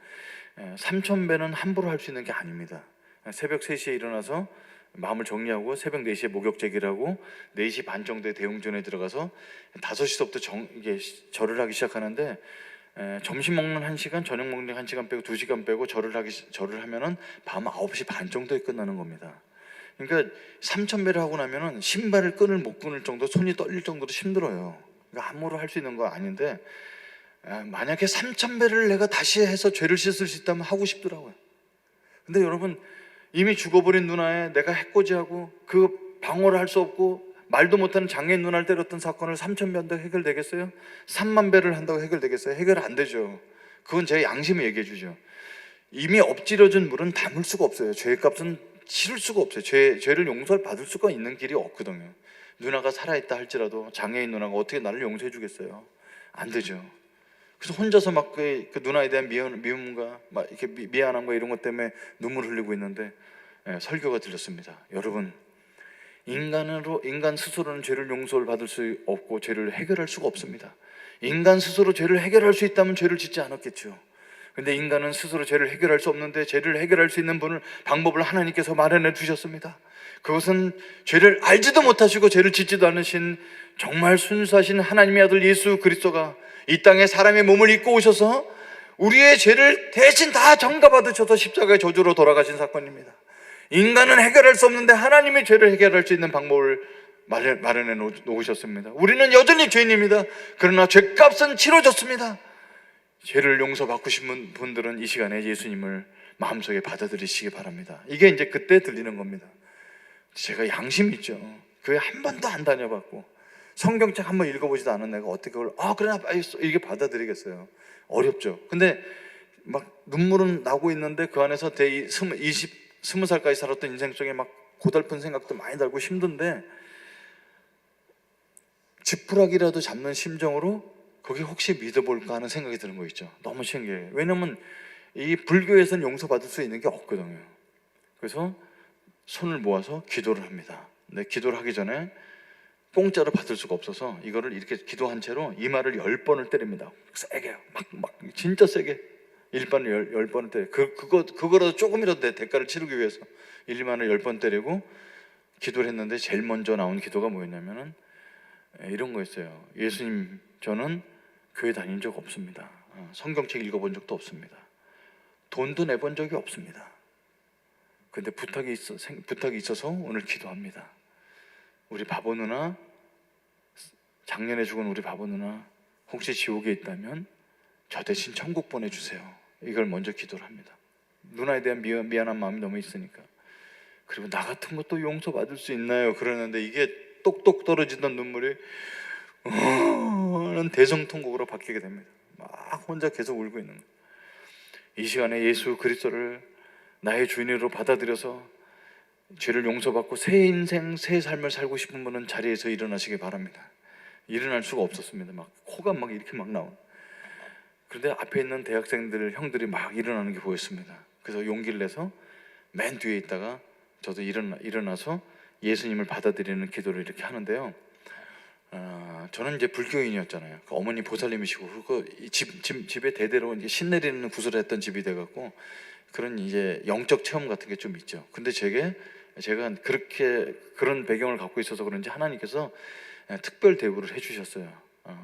3000배는 함부로 할 수 있는 게 아닙니다. 새벽 3시에 일어나서 마음을 정리하고 새벽 4시에 목욕 제기를 하고 4시 반 정도에 대웅전에 들어가서 5시부터 이게 절을 하기 시작하는데, 점심 먹는 1시간, 저녁 먹는 1시간 빼고 2시간 빼고 절을 하면은 밤 9시 반 정도에 끝나는 겁니다. 그러니까 3000배를 하고 나면은 신발을 못 끊을 정도, 손이 떨릴 정도로 힘들어요. 그러니까 함부로 할 수 있는 거 아닌데, 만약에 3000배를 내가 다시 해서 죄를 씻을 수 있다면 하고 싶더라고요. 근데 여러분, 이미 죽어버린 누나에 내가 해코지하고 그 방어를 할 수 없고 말도 못하는 장애인 누나를 때렸던 사건을 3000배 한다고 해결되겠어요? 3만 배를 한다고 해결되겠어요? 해결 안 되죠. 그건 제 양심이 얘기해 주죠. 이미 엎질러진 물은 담을 수가 없어요. 죄값은 치를 수가 없어요. 죄를 용서를 받을 수가 있는 길이 없거든요. 누나가 살아있다 할지라도 장애인 누나가 어떻게 나를 용서해 주겠어요? 안 되죠. 그래서 혼자서 막 그 누나에 대한 미움과 막 이렇게 미안함과 이런 것 때문에 눈물 흘리고 있는데, 설교가 들렸습니다. 여러분, 인간 스스로는 죄를 용서를 받을 수 없고 죄를 해결할 수가 없습니다. 인간 스스로 죄를 해결할 수 있다면 죄를 짓지 않았겠죠. 근데 인간은 스스로 죄를 해결할 수 없는데 죄를 해결할 수 있는 방법을 하나님께서 마련해 두셨습니다. 그것은 죄를 알지도 못하시고 죄를 짓지도 않으신 정말 순수하신 하나님의 아들 예수 그리스도가 이 땅에 사람의 몸을 입고 오셔서 우리의 죄를 대신 다 전가받으셔서 십자가의 저주로 돌아가신 사건입니다. 인간은 해결할 수 없는데 하나님의 죄를 해결할 수 있는 방법을 마련해 놓으셨습니다. 우리는 여전히 죄인입니다. 그러나 죄값은 치러졌습니다. 죄를 용서받고 싶은 분들은 이 시간에 예수님을 마음속에 받아들이시기 바랍니다. 이게 이제 그때 들리는 겁니다. 제가 양심이 있죠. 교회 한 번도 안 다녀봤고 성경책 한 번 읽어보지도 않은 내가 어떻게 그걸 그래 이게 받아들이겠어요? 어렵죠. 근데 막 눈물은 나고 있는데 그 안에서 20살까지 살았던 인생 속에 막 고달픈 생각도 많이 들고 힘든데 지푸라기라도 잡는 심정으로 거기 혹시 믿어볼까 하는 생각이 드는 거 있죠. 너무 신기해요. 왜냐면 이 불교에서는 용서받을 수 있는 게 없거든요. 그래서 손을 모아서 기도를 합니다. 근데 기도를 하기 전에 공짜로 받을 수가 없어서 이거를 이렇게 기도한 채로 이마를 10번을 때립니다. 세게 막 진짜 세게 일반을 10번을 때려. 그거라도 조금이라도 내 대가를 치르기 위해서 일반을 10번 때리고 기도를 했는데 제일 먼저 나온 기도가 뭐였냐면은 이런 거였어요. 예수님, 저는 교회 다닌 적 없습니다. 성경책 읽어본 적도 없습니다. 돈도 내본 적이 없습니다. 근데 부탁이 있어서 오늘 기도합니다. 우리 바보 누나, 작년에 죽은 우리 바보 누나 혹시 지옥에 있다면 저 대신 천국 보내주세요. 이걸 먼저 기도를 합니다. 누나에 대한 미안한 마음이 너무 있으니까. 그리고 나 같은 것도 용서받을 수 있나요? 그러는데 이게 똑똑 떨어지던 눈물이 는 대성통곡으로 바뀌게 됩니다. 막 혼자 계속 울고 있는 거예요. 이 시간에 예수 그리스도를 나의 주인으로 받아들여서 죄를 용서받고 새 인생, 새 삶을 살고 싶은 분은 자리에서 일어나시기 바랍니다. 일어날 수가 없었습니다. 막 코가 막 이렇게 막 나온. 그런데 앞에 있는 대학생들 형들이 막 일어나는 게 보였습니다. 그래서 용기를 내서 맨 뒤에 있다가 저도 일어나서 예수님을 받아들이는 기도를 이렇게 하는데요. 저는 이제 불교인이었잖아요. 그 어머니 보살님이시고 그 집에 대대로 이제 신 내리는 구슬을 했던 집이 돼갖고 그런 이제 영적 체험 같은 게 좀 있죠. 근데 제가 그렇게 그런 배경을 갖고 있어서 그런지 하나님께서 특별 대우를 해주셨어요.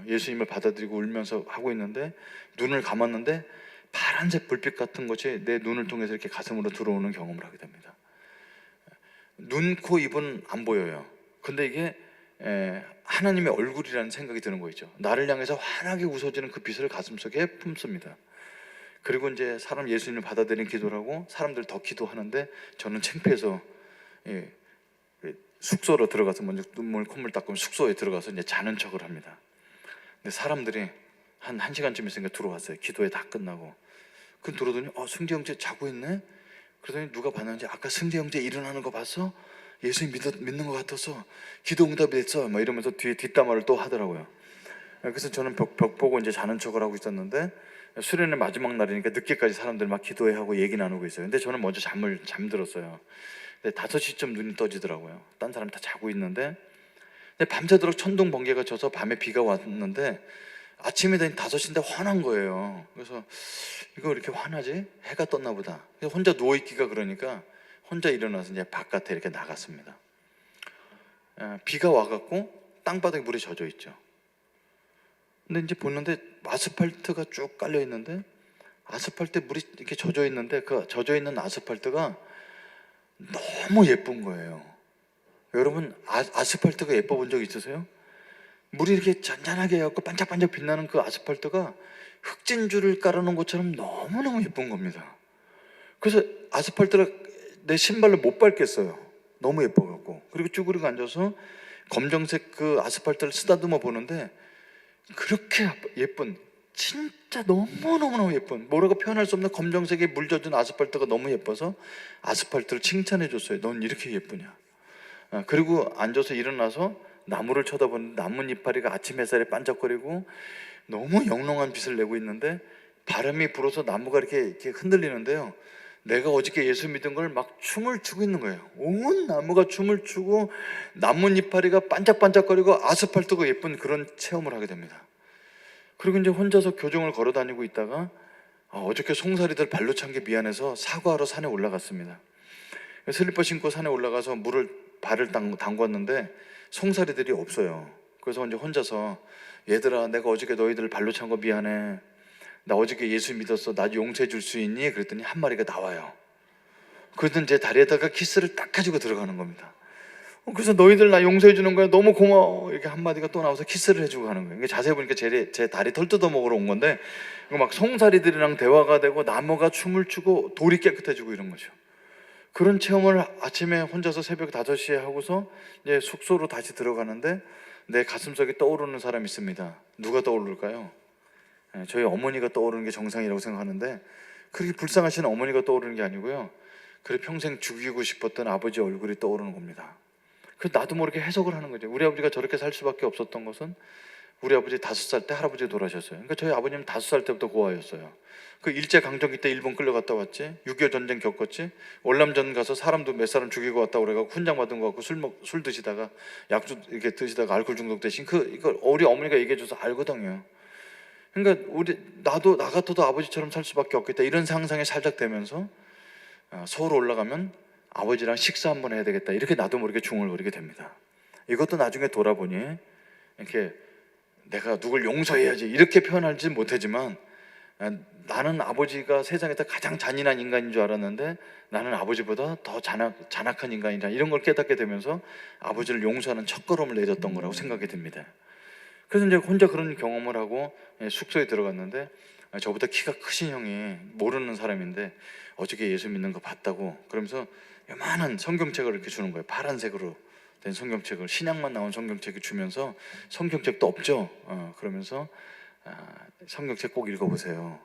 예수님을 받아들이고 울면서 하고 있는데 눈을 감았는데 파란색 불빛 같은 것이 내 눈을 통해서 이렇게 가슴으로 들어오는 경험을 하게 됩니다. 눈, 코, 입은 안 보여요. 근데 이게 하나님의 얼굴이라는 생각이 드는 거 있죠. 나를 향해서 환하게 웃어지는 그 빛을 가슴속에 품습니다. 그리고 이제 사람 예수님을 받아들이는 기도를 하고 사람들 더 기도하는데 저는 창피해서 숙소로 들어가서 먼저 눈물 콧물 닦고 숙소에 들어가서 이제 자는 척을 합니다. 근데 사람들이 한 1시간쯤 있으니까 들어왔어요. 기도회 다 끝나고. 그 들어오더니 승재 형제 자고 있네? 그러더니 누가 봤는지 아까 승재 형제 일어나는 거 봤어? 예수님 믿는 것 같아서 기도 응답이 됐어. 막 이러면서 뒤에 뒷담화를 또 하더라고요. 그래서 저는 벽 보고 이제 자는 척을 하고 있었는데 수련의 마지막 날이니까 늦게까지 사람들 막 기도회 하고 얘기 나누고 있어요. 근데 저는 먼저 잠들었어요. 근데 5시쯤 눈이 떠지더라고요. 딴 사람 다 자고 있는데 근데 밤새도록 천둥 번개가 쳐서 밤에 비가 왔는데 아침에 되니 5시인데 환한 거예요. 그래서 이거 왜 이렇게 환하지? 해가 떴나 보다. 그래서 혼자 누워있기가 그러니까 혼자 일어나서 이제 바깥에 이렇게 나갔습니다. 비가 와갖고 땅바닥에 물이 젖어 있죠. 근데 이제 보는데 아스팔트가 쭉 깔려 있는데 아스팔트에 물이 이렇게 젖어 있는데 그 젖어 있는 아스팔트가 너무 예쁜 거예요. 여러분 아스팔트가 예뻐 본 적 있으세요? 물이 이렇게 잔잔하게 해갖고 반짝반짝 빛나는 그 아스팔트가 흑진주를 깔아놓은 것처럼 너무너무 예쁜 겁니다. 그래서 아스팔트를 내 신발로 못 밟겠어요. 너무 예뻐갖고. 그리고 쭈그리고 앉아서 검정색 그 아스팔트를 쓰다듬어 보는데 그렇게 예쁜 진짜 너무너무너무 예쁜, 뭐라고 표현할 수 없는 검정색에 물 젖은 아스팔트가 너무 예뻐서 아스팔트를 칭찬해 줬어요. 넌 이렇게 예쁘냐. 그리고 앉아서 일어나서 나무를 쳐다보는데 나뭇 이파리가 아침 햇살에 반짝거리고 너무 영롱한 빛을 내고 있는데 바람이 불어서 나무가 이렇게 흔들리는데요, 내가 어저께 예수 믿은 걸 막 춤을 추고 있는 거예요. 온 나무가 춤을 추고 나뭇 이파리가 반짝반짝거리고 아스팔트가 예쁜 그런 체험을 하게 됩니다. 그리고 이제 혼자서 교정을 걸어 다니고 있다가 어저께 송사리들 발로 찬 게 미안해서 사과하러 산에 올라갔습니다. 슬리퍼 신고 산에 올라가서 발을 담궜는데 송사리들이 없어요. 그래서 이제 혼자서, 얘들아, 내가 어저께 너희들 발로 찬 거 미안해. 나 어저께 예수 믿었어. 나 용서해 줄 수 있니? 그랬더니 한 마리가 나와요. 그러더니 제 다리에다가 키스를 딱 해주고 들어가는 겁니다. 그래서 너희들 나 용서해 주는 거야, 너무 고마워, 이렇게 한 마디가 또 나와서 키스를 해주고 가는 거예요. 자세히 보니까 제 다리 털 뜯어 먹으러 온 건데, 막 송사리들이랑 대화가 되고 나무가 춤을 추고 돌이 깨끗해지고 이런 거죠. 그런 체험을 아침에 혼자서 새벽 5시에 하고서 이제 숙소로 다시 들어가는데 내 가슴속에 떠오르는 사람이 있습니다. 누가 떠오를까요? 저희 어머니가 떠오르는 게 정상이라고 생각하는데, 그렇게 불쌍하신 어머니가 떠오르는 게 아니고요, 그래 평생 죽이고 싶었던 아버지 얼굴이 떠오르는 겁니다. 그래서 나도 모르게 해석을 하는 거죠. 우리 아버지가 저렇게 살 수밖에 없었던 것은, 우리 아버지 5살 때 할아버지가 돌아가셨어요. 그러니까 저희 아버님은 5살 때부터 고아였어요. 그 일제강점기 때 일본 끌려갔다 왔지, 6.25 전쟁 겪었지, 월남전 가서 사람도 몇 사람 죽이고 왔다고 그래갖고 훈장 받은 거 같고 술 드시다가 약주 이렇게 드시다가 알코올 중독 되신 이걸 우리 어머니가 얘기해줘서 알거든요. 그러니까 나 같아도 아버지처럼 살 수밖에 없겠다, 이런 상상에 살짝 되면서 서울 올라가면 아버지랑 식사 한번 해야 되겠다, 이렇게 나도 모르게 중얼거리게 됩니다. 이것도 나중에 돌아보니 이렇게 내가 누굴 용서해야지 이렇게 표현하지 못하지만, 나는 아버지가 세상에서 가장 잔인한 인간인 줄 알았는데 나는 아버지보다 더 잔악한 인간이다, 이런 걸 깨닫게 되면서 아버지를 용서하는 첫걸음을 내렸던 거라고 생각이 듭니다. 그래서 이제 혼자 그런 경험을 하고 숙소에 들어갔는데, 저보다 키가 크신 형이, 모르는 사람인데 어저께 예수 믿는 거 봤다고 그러면서 요만한 성경책을 이렇게 주는 거예요. 파란색으로 된 성경책을, 신약만 나온 성경책을 주면서, 성경책도 없죠. 그러면서 성경책 꼭 읽어보세요.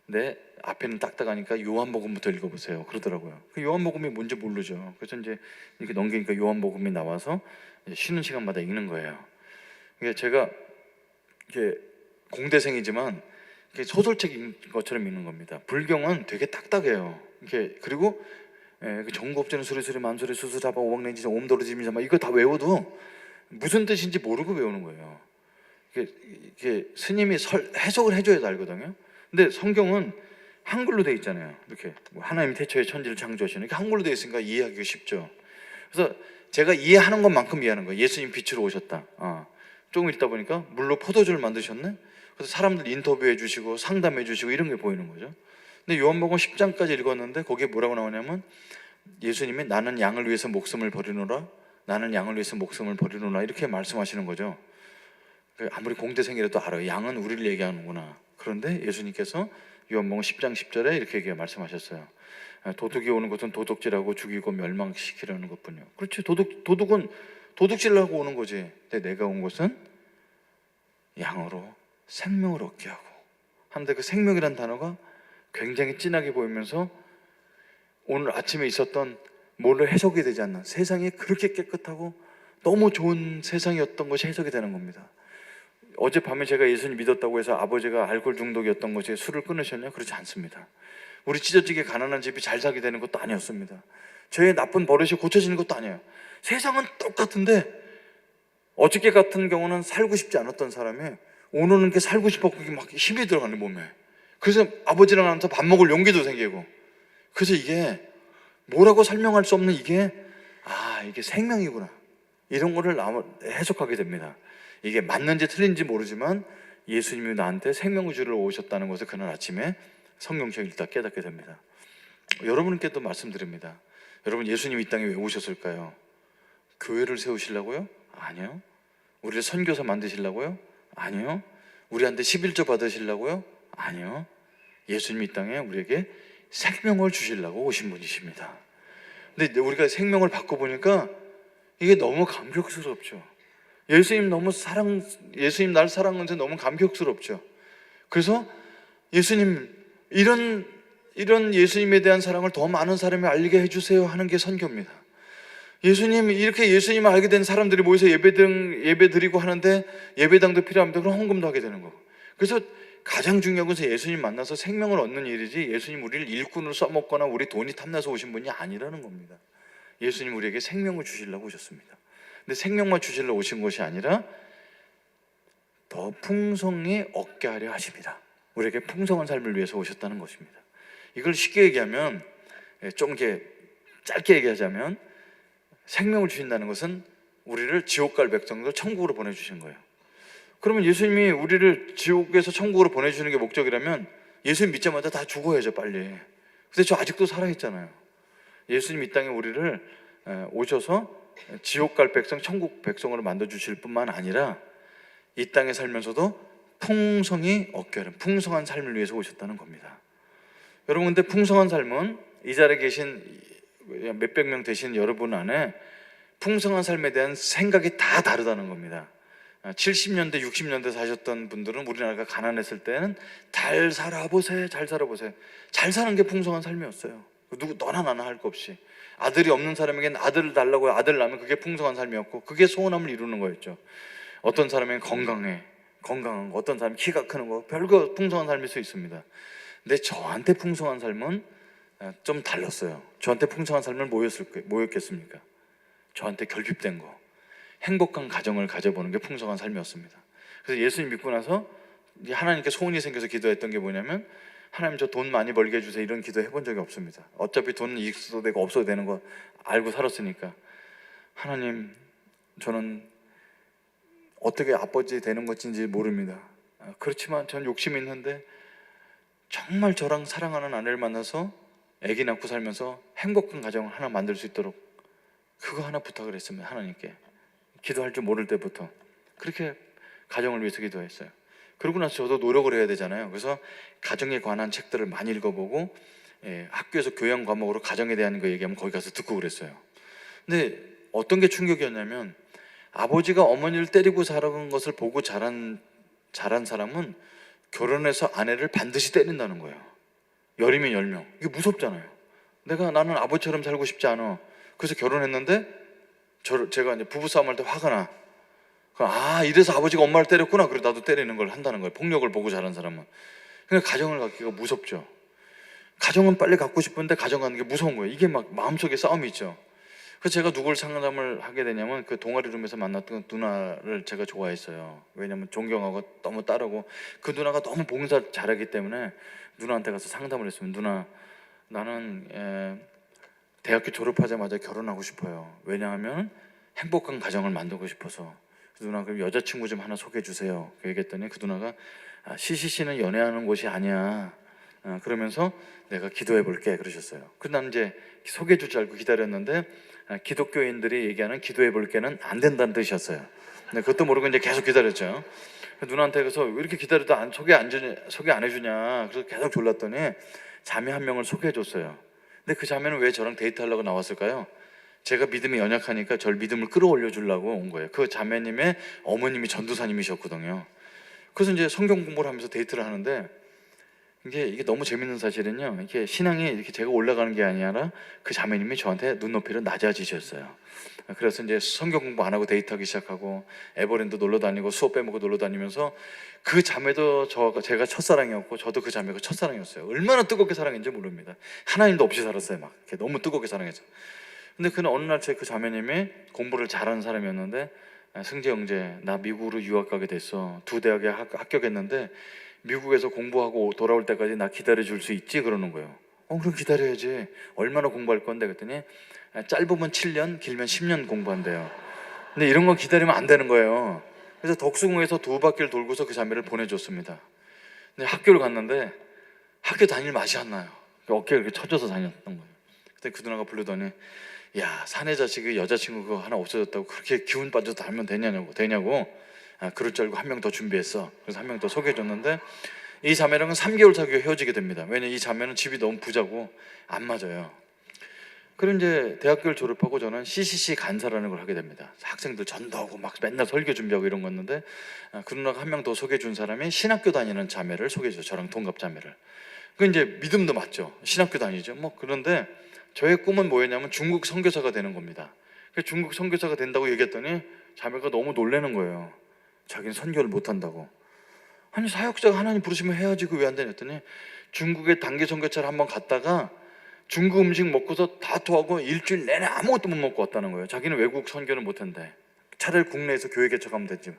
근데 앞에는 딱딱하니까 요한복음부터 읽어보세요 그러더라고요. 그 요한복음이 뭔지 모르죠. 그래서 이제 이렇게 넘기니까 요한복음이 나와서 쉬는 시간마다 읽는 거예요. 이게 제가 이게 공대생이지만 이게 소설책인 것처럼 읽는 겁니다. 불경은 되게 딱딱해요. 이렇게, 그리고 정국업제는 수리수리 만수리 수수자바 오왕냉지 옴도르지미자마, 이거 다 외워도 무슨 뜻인지 모르고 외우는 거예요. 이게 스님이 해석을 해줘야 알거든요. 근데 성경은 한글로 돼 있잖아요. 이렇게 하나님이 태초에 천지를 창조하시는, 이렇게 한글로 돼 있으니까 이해하기가 쉽죠. 그래서 제가 이해하는 것만큼 이해하는 거예요. 예수님 빛으로 오셨다. 조금 읽다 보니까 물로 포도주를 만드셨네. 그래서 사람들 인터뷰해 주시고 상담해 주시고 이런 게 보이는 거죠. 근데 요한복음 10장까지 읽었는데 거기에 뭐라고 나오냐면, 예수님이 나는 양을 위해서 목숨을 버리노라, 나는 양을 위해서 목숨을 버리노라, 이렇게 말씀하시는 거죠. 아무리 공대생이라도 알아요. 양은 우리를 얘기하는구나. 그런데 예수님께서 요한복음 10장 10절에 이렇게 말씀하셨어요. 도둑이 오는 것은 도둑질하고 죽이고 멸망시키려는 것뿐이요. 그렇지, 도둑은 도둑질하고 오는 거지. 근데 내가 온 것은 양으로 생명을 얻게 하고. 한데 그 생명이란 단어가 굉장히 진하게 보이면서 오늘 아침에 있었던 뭘로 해석이 되지 않나, 세상이 그렇게 깨끗하고 너무 좋은 세상이었던 것이 해석이 되는 겁니다. 어젯밤에 제가 예수님 믿었다고 해서 아버지가 알코올 중독이었던 것이 술을 끊으셨냐? 그렇지 않습니다. 우리 찢어지게 가난한 집이 잘 살게 되는 것도 아니었습니다. 저의 나쁜 버릇이 고쳐지는 것도 아니에요. 세상은 똑같은데 어저께 같은 경우는 살고 싶지 않았던 사람이 오늘은 이렇게 살고 싶었고 막 힘이 들어가는 몸에. 그래서 아버지랑 하면서 밥 먹을 용기도 생기고. 그래서 이게 뭐라고 설명할 수 없는 이게 생명이구나, 이런 거를 해석하게 됩니다. 이게 맞는지 틀린지 모르지만 예수님이 나한테 생명을 주러 오셨다는 것을 그날 아침에 성경책 읽다 깨닫게 됩니다. 여러분께도 말씀드립니다. 여러분, 예수님이 이 땅에 왜 오셨을까요? 교회를 세우시려고요? 아니요. 우리를 선교사 만드시려고요? 아니요. 우리한테 11조 받으시려고요? 아니요. 예수님이 이 땅에 우리에게 생명을 주시려고 오신 분이십니다. 근데 우리가 생명을 받고 보니까 이게 너무 감격스럽죠. 예수님 날 사랑하는데 너무 감격스럽죠. 그래서 예수님, 이런 예수님에 대한 사랑을 더 많은 사람이 알게 해주세요 하는 게 선교입니다. 예수님, 이렇게 예수님을 알게 된 사람들이 모여서 예배 드리고 하는데 예배당도 필요합니다. 그럼 헌금도 하게 되는 거고. 그래서 가장 중요한 것은 예수님 만나서 생명을 얻는 일이지, 예수님 우리를 일꾼으로 써먹거나 우리 돈이 탐나서 오신 분이 아니라는 겁니다. 예수님 우리에게 생명을 주시려고 오셨습니다. 근데 생명만 주시려고 오신 것이 아니라 더 풍성히 얻게 하려 하십니다. 우리에게 풍성한 삶을 위해서 오셨다는 것입니다. 이걸 쉽게 얘기하면, 좀 이렇게 짧게 얘기하자면, 생명을 주신다는 것은 우리를 지옥 갈 백성들 천국으로 보내주신 거예요. 그러면 예수님이 우리를 지옥에서 천국으로 보내주시는 게 목적이라면 예수님 믿자마자 다 죽어야죠, 빨리. 근데 저 아직도 살아있잖아요. 예수님 이 땅에 우리를 오셔서 지옥 갈 백성, 천국 백성으로 만들어주실 뿐만 아니라 이 땅에 살면서도 풍성히 얻게 하는 풍성한 삶을 위해서 오셨다는 겁니다. 여러분, 근데 풍성한 삶은 이 자리에 계신 몇백 명 되신 여러분 안에 풍성한 삶에 대한 생각이 다 다르다는 겁니다. 70년대, 60년대 사셨던 분들은 우리나라가 가난했을 때는 잘 살아보세요, 잘 살아보세요. 잘 사는 게 풍성한 삶이었어요. 누구 너나 나나 할 거 없이. 아들이 없는 사람에게는 아들을 달라고 아들 낳으면 그게 풍성한 삶이었고, 그게 소원함을 이루는 거였죠. 어떤 사람에게는 건강한 거, 어떤 사람은 키가 크는 거, 별거 풍성한 삶일 수 있습니다. 근데 저한테 풍성한 삶은 좀 달랐어요. 저한테 풍성한 삶은 뭐였겠습니까? 저한테 결핍된 거, 행복한 가정을 가져보는 게 풍성한 삶이었습니다. 그래서 예수님 믿고 나서 하나님께 소원이 생겨서 기도했던 게 뭐냐면, 하나님 저 돈 많이 벌게 해주세요, 이런 기도 해본 적이 없습니다. 어차피 돈은 있어도 되고 없어도 되는 거 알고 살았으니까, 하나님 저는 어떻게 아버지 되는 것인지 모릅니다. 그렇지만 전 욕심이 있는데 정말 저랑 사랑하는 아내를 만나서 아기 낳고 살면서 행복한 가정을 하나 만들 수 있도록 그거 하나 부탁을 했습니다. 하나님께. 기도할 줄 모를 때부터 그렇게 가정을 위해서 기도했어요. 그러고 나서 저도 노력을 해야 되잖아요. 그래서 가정에 관한 책들을 많이 읽어보고, 학교에서 교양 과목으로 가정에 대한 거 얘기하면 거기 가서 듣고 그랬어요. 근데 어떤 게 충격이었냐면, 아버지가 어머니를 때리고 자란 것을 보고 자란 사람은 결혼해서 아내를 반드시 때린다는 거예요. 10이면 10명. 이게 무섭잖아요. 나는 아버지처럼 살고 싶지 않아. 그래서 결혼했는데 제가 이제 부부싸움 할 때 화가 나. 이래서 아버지가 엄마를 때렸구나. 그래 나도 때리는 걸 한다는 거예요. 폭력을 보고 자란 사람은. 그러니까 가정을 갖기가 무섭죠. 가정은 빨리 갖고 싶은데 가정 갖는 게 무서운 거예요. 이게 막 마음속에 싸움이 있죠. 그래서 제가 누굴 상담을 하게 되냐면, 그 동아리룸에서 만났던 누나를 제가 좋아했어요. 왜냐면 존경하고 너무 따르고, 그 누나가 너무 봉사 잘하기 때문에 누나한테 가서 상담을 했으면, 누나 나는 대학교 졸업하자마자 결혼하고 싶어요. 왜냐하면 행복한 가정을 만들고 싶어서. 누나 그럼 여자친구 좀 하나 소개해 주세요. 그 얘기했더니 그 누나가 CCC는 연애하는 곳이 아니야. 그러면서 내가 기도해 볼게 그러셨어요. 그래서 나는 이제 소개해 줄 줄 알고 기다렸는데, 기독교인들이 얘기하는 기도해 볼게는 안 된다는 뜻이었어요. 근데 그것도 모르고 이제 계속 기다렸죠. 누나한테 그래서 왜 이렇게 기다려도 소개 안 해주냐. 그래서 계속 졸랐더니 자매 한 명을 소개해 줬어요. 근데 그 자매는 왜 저랑 데이트하려고 나왔을까요? 제가 믿음이 연약하니까 저를 믿음을 끌어올려 주려고 온 거예요. 그 자매님의 어머님이 전도사님이셨거든요. 그래서 이제 성경 공부를 하면서 데이트를 하는데, 이게 너무 재밌는 사실은요, 이게 신앙이 이렇게 제가 올라가는 게 아니라 그 자매님이 저한테 눈높이를 낮아지셨어요. 그래서 이제 성경 공부 안 하고 데이트하기 시작하고, 에버랜드 놀러 다니고 수업 빼먹고 놀러 다니면서, 그 자매도 제가 첫사랑이었고 저도 그 자매가 첫사랑이었어요. 얼마나 뜨겁게 사랑했는지 모릅니다. 하나님도 없이 살았어요. 막 너무 뜨겁게 사랑했죠. 근데 그는 어느 날 그 자매님이 공부를 잘하는 사람이었는데, 승재 형제 나 미국으로 유학 가게 됐어. 2대학에 합격했는데 미국에서 공부하고 돌아올 때까지 나 기다려줄 수 있지? 그러는 거예요. 그럼 기다려야지. 얼마나 공부할 건데? 그랬더니 짧으면 7년, 길면 10년 공부한대요. 근데 이런 건 기다리면 안 되는 거예요. 그래서 덕수궁에서 2바퀴를 돌고서 그 자매를 보내줬습니다. 근데 학교를 갔는데 학교 다닐 맛이 안 나요. 어깨를 이렇게 쳐줘서 다녔던 거예요. 그때 그 누나가 부르더니, 야, 사내 자식이 여자친구 그거 하나 없어졌다고 그렇게 기운 빠져서 달면 되냐고. 그럴 줄 알고 한 명 더 준비했어. 그래서 한 명 더 소개해줬는데, 이 자매랑은 3개월 사귀고 헤어지게 됩니다. 왜냐면 이 자매는 집이 너무 부자고 안 맞아요. 그럼 이제 대학교를 졸업하고 저는 CCC 간사라는 걸 하게 됩니다. 학생들 전도하고 막 맨날 설교 준비하고 이런 거였는데, 그 누나가 한 명 더 소개해 준 사람이 신학교 다니는 자매를 소개해 줘. 저랑 동갑 자매를. 그 이제 믿음도 맞죠. 신학교 다니죠. 뭐 그런데 저의 꿈은 뭐였냐면 중국 선교사가 되는 겁니다. 그래서 중국 선교사가 된다고 얘기했더니 자매가 너무 놀라는 거예요. 자기는 선교를 못 한다고. 아니, 사역자가 하나님 부르시면 해야지, 그 왜 안 되냐 했더니 중국에 단기 선교차를 한번 갔다가 중국 음식 먹고서 다 토하고 일주일 내내 아무것도 못 먹고 왔다는 거예요. 자기는 외국 선교는 못 한대. 차라리 국내에서 교회 개척하면 되지.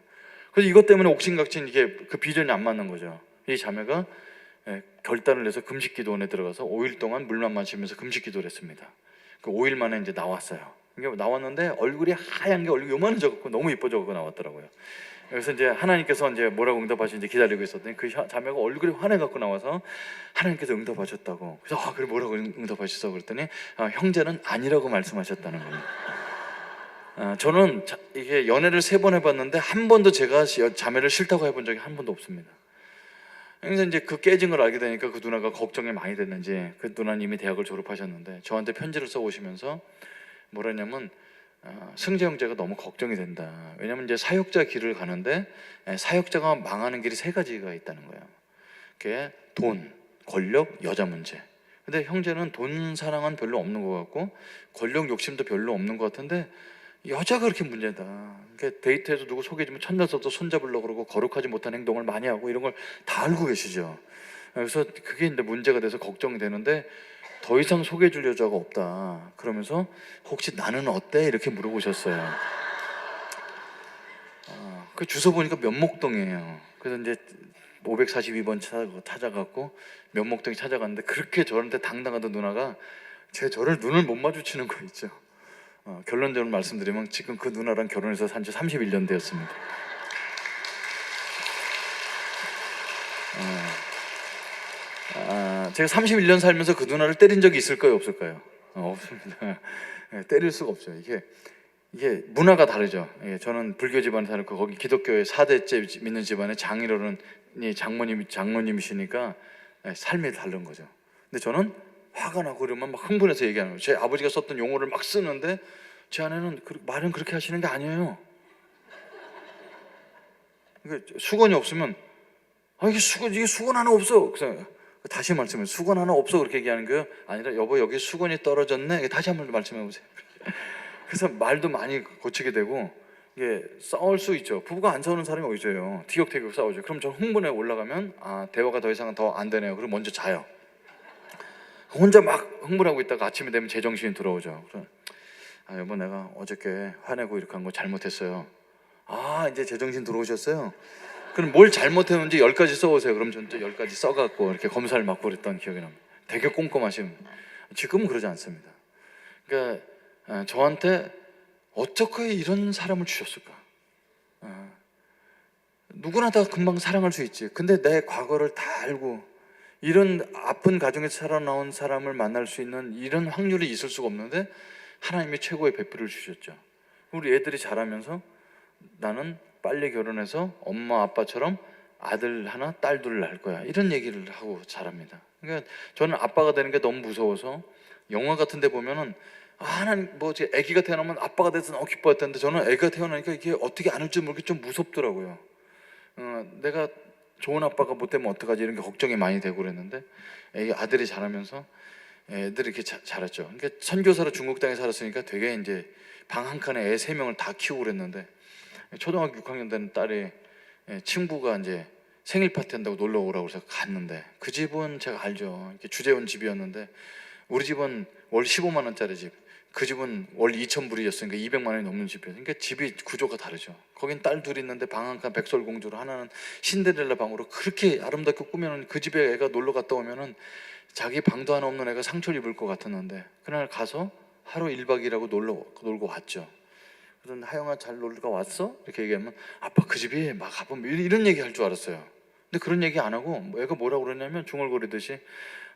그래서 이것 때문에 옥신각신 이게 그 비전이 안 맞는 거죠. 이 자매가 결단을 해서 금식기도원에 들어가서 5일 동안 물만 마시면서 금식기도를 했습니다. 그 5일 만에 이제 나왔어요. 이게 나왔는데 얼굴이 하얀 게 얼굴이 요만해져갖고 너무 이뻐져갖고 나왔더라고요. 그래서 이제 하나님께서 이제 뭐라고 응답하시는지 기다리고 있었더니 그 자매가 얼굴이 환해갖고 나와서 하나님께서 응답하셨다고. 그래서 그래, 뭐라고 응답하셨어? 그랬더니 형제는 아니라고 말씀하셨다는 겁니다. 저는 이게 연애를 3번 해봤는데 한 번도 제가 자매를 싫다고 해본 적이 한 번도 없습니다. 그래서 이제 그 깨진 걸 알게 되니까 그 누나가 걱정이 많이 됐는지, 그 누나는 이미 대학을 졸업하셨는데 저한테 편지를 써오시면서 뭐라 했냐면, 승재 형제가 너무 걱정이 된다. 왜냐면 이제 사역자 길을 가는데 사역자가 망하는 길이 3가지가 있다는 거예요. 그게 돈, 권력, 여자 문제. 근데 형제는 돈 사랑은 별로 없는 것 같고 권력 욕심도 별로 없는 것 같은데 여자가 그렇게 문제다. 그러니까 데이트에서 누구 소개해주면 첫날부터 손잡으려고 그러고 거룩하지 못한 행동을 많이 하고 이런 걸 다 알고 계시죠. 그래서 그게 이제 문제가 돼서 걱정이 되는데 더 이상 소개해줄 여자가 없다. 그러면서 혹시 나는 어때? 이렇게 물어보셨어요. 그 주소 보니까 면목동이에요. 그래서 이제 542번 찾아갔고 면목동에 찾아갔는데 그렇게 저한테 당당하던 누나가 저를 눈을 못 마주치는 거 있죠. 결론적으로 말씀드리면 지금 그 누나랑 결혼해서 산 지 31년 되었습니다. 제가 31년 살면서 그 누나를 때린 적이 있을까요, 없을까요? 없습니다. 때릴 수가 없죠. 이게 문화가 다르죠. 저는 불교 집안에 살고 거기 기독교의 4대째 믿는 집안에 장인어른이 장모님이시니까 삶이 다른 거죠. 근데 저는 화가 나고 그러면 막 흥분해서 얘기하는 거예요. 제 아버지가 썼던 용어를 막 쓰는데 제 아내는 말은 그렇게 하시는 게 아니에요. 그러니까 수건이 없으면 이게 수건 하나 없어. 그래서 다시 말씀해, 수건 하나 없어, 그렇게 얘기하는 거예요. 아니라 여보 여기 수건이 떨어졌네. 다시 한번 말씀해 보세요. 그래서 말도 많이 고치게 되고, 이게 싸울 수 있죠. 부부가 안 싸우는 사람이 어디 있어요. 티격태격 싸우죠. 그럼 저 흥분해 올라가면 대화가 더 이상은 더 안 되네요. 그럼 먼저 자요. 혼자 막 흥분하고 있다가 아침이 되면 제정신이 들어오죠. 그럼 여보 내가 어저께 화내고 이렇게 한 거 잘못했어요. 이제 제정신 들어오셨어요? 그럼 뭘 잘못했는지 10가지 써오세요. 그럼 전 10가지 써갖고 이렇게 검사를 맡고 그랬던 기억이 납니다. 되게 꼼꼼하심. 지금은 그러지 않습니다. 그러니까 저한테 어떻게 이런 사람을 주셨을까? 누구나 다 금방 사랑할 수 있지. 근데 내 과거를 다 알고 이런 아픈 가정에서 살아나온 사람을 만날 수 있는 이런 확률이 있을 수가 없는데 하나님이 최고의 배필을 주셨죠. 우리 애들이 자라면서 나는 빨리 결혼해서 엄마 아빠처럼 아들 하나 딸 둘 낳을 거야, 이런 얘기를 하고 자랍니다. 그러니까 저는 아빠가 되는 게 너무 무서워서 영화 같은 데 보면은 하나님 아기가 태어나면 아빠가 돼서 너무 기뻐했다는데 저는 아기가 태어나니까 이게 어떻게 안 할지 모르게 좀 무섭더라고요. 내가 좋은 아빠가 못 되면 어떡하지, 이런 게 걱정이 많이 되고 그랬는데 아들이 자라면서 애들이 이렇게 자랐죠. 그러니까 선교사로 중국 땅에 살았으니까 되게 이제 방 한 칸에 애 3명을 다 키우고 그랬는데 초등학교 6학년 된 딸이 친구가 이제 생일 파티 한다고 놀러 오라고 해서 갔는데 그 집은 제가 알죠. 이렇게 주재원 집이었는데 우리 집은 월 15만 원짜리 집, 그 집은 월 2,000불이었으니까 200만 원이 넘는 집이었어요. 그러니까 집이 구조가 다르죠. 거긴 딸 둘이 있는데 방 한 칸 백설공주로, 하나는 신데렐라 방으로 그렇게 아름답게 꾸며놓은 그 집에 애가 놀러 갔다 오면은 자기 방도 하나 없는 애가 상처를 입을 것 같았는데 그날 가서 하루 1박 2일하고 놀고 왔죠. 그래서 하영아 잘 놀러 왔어? 이렇게 얘기하면 아빠 그 집이 막 가보면 이런 얘기 할 줄 알았어요. 근데 그런 얘기 안 하고 애가 뭐라고 그러냐면 중얼거리듯이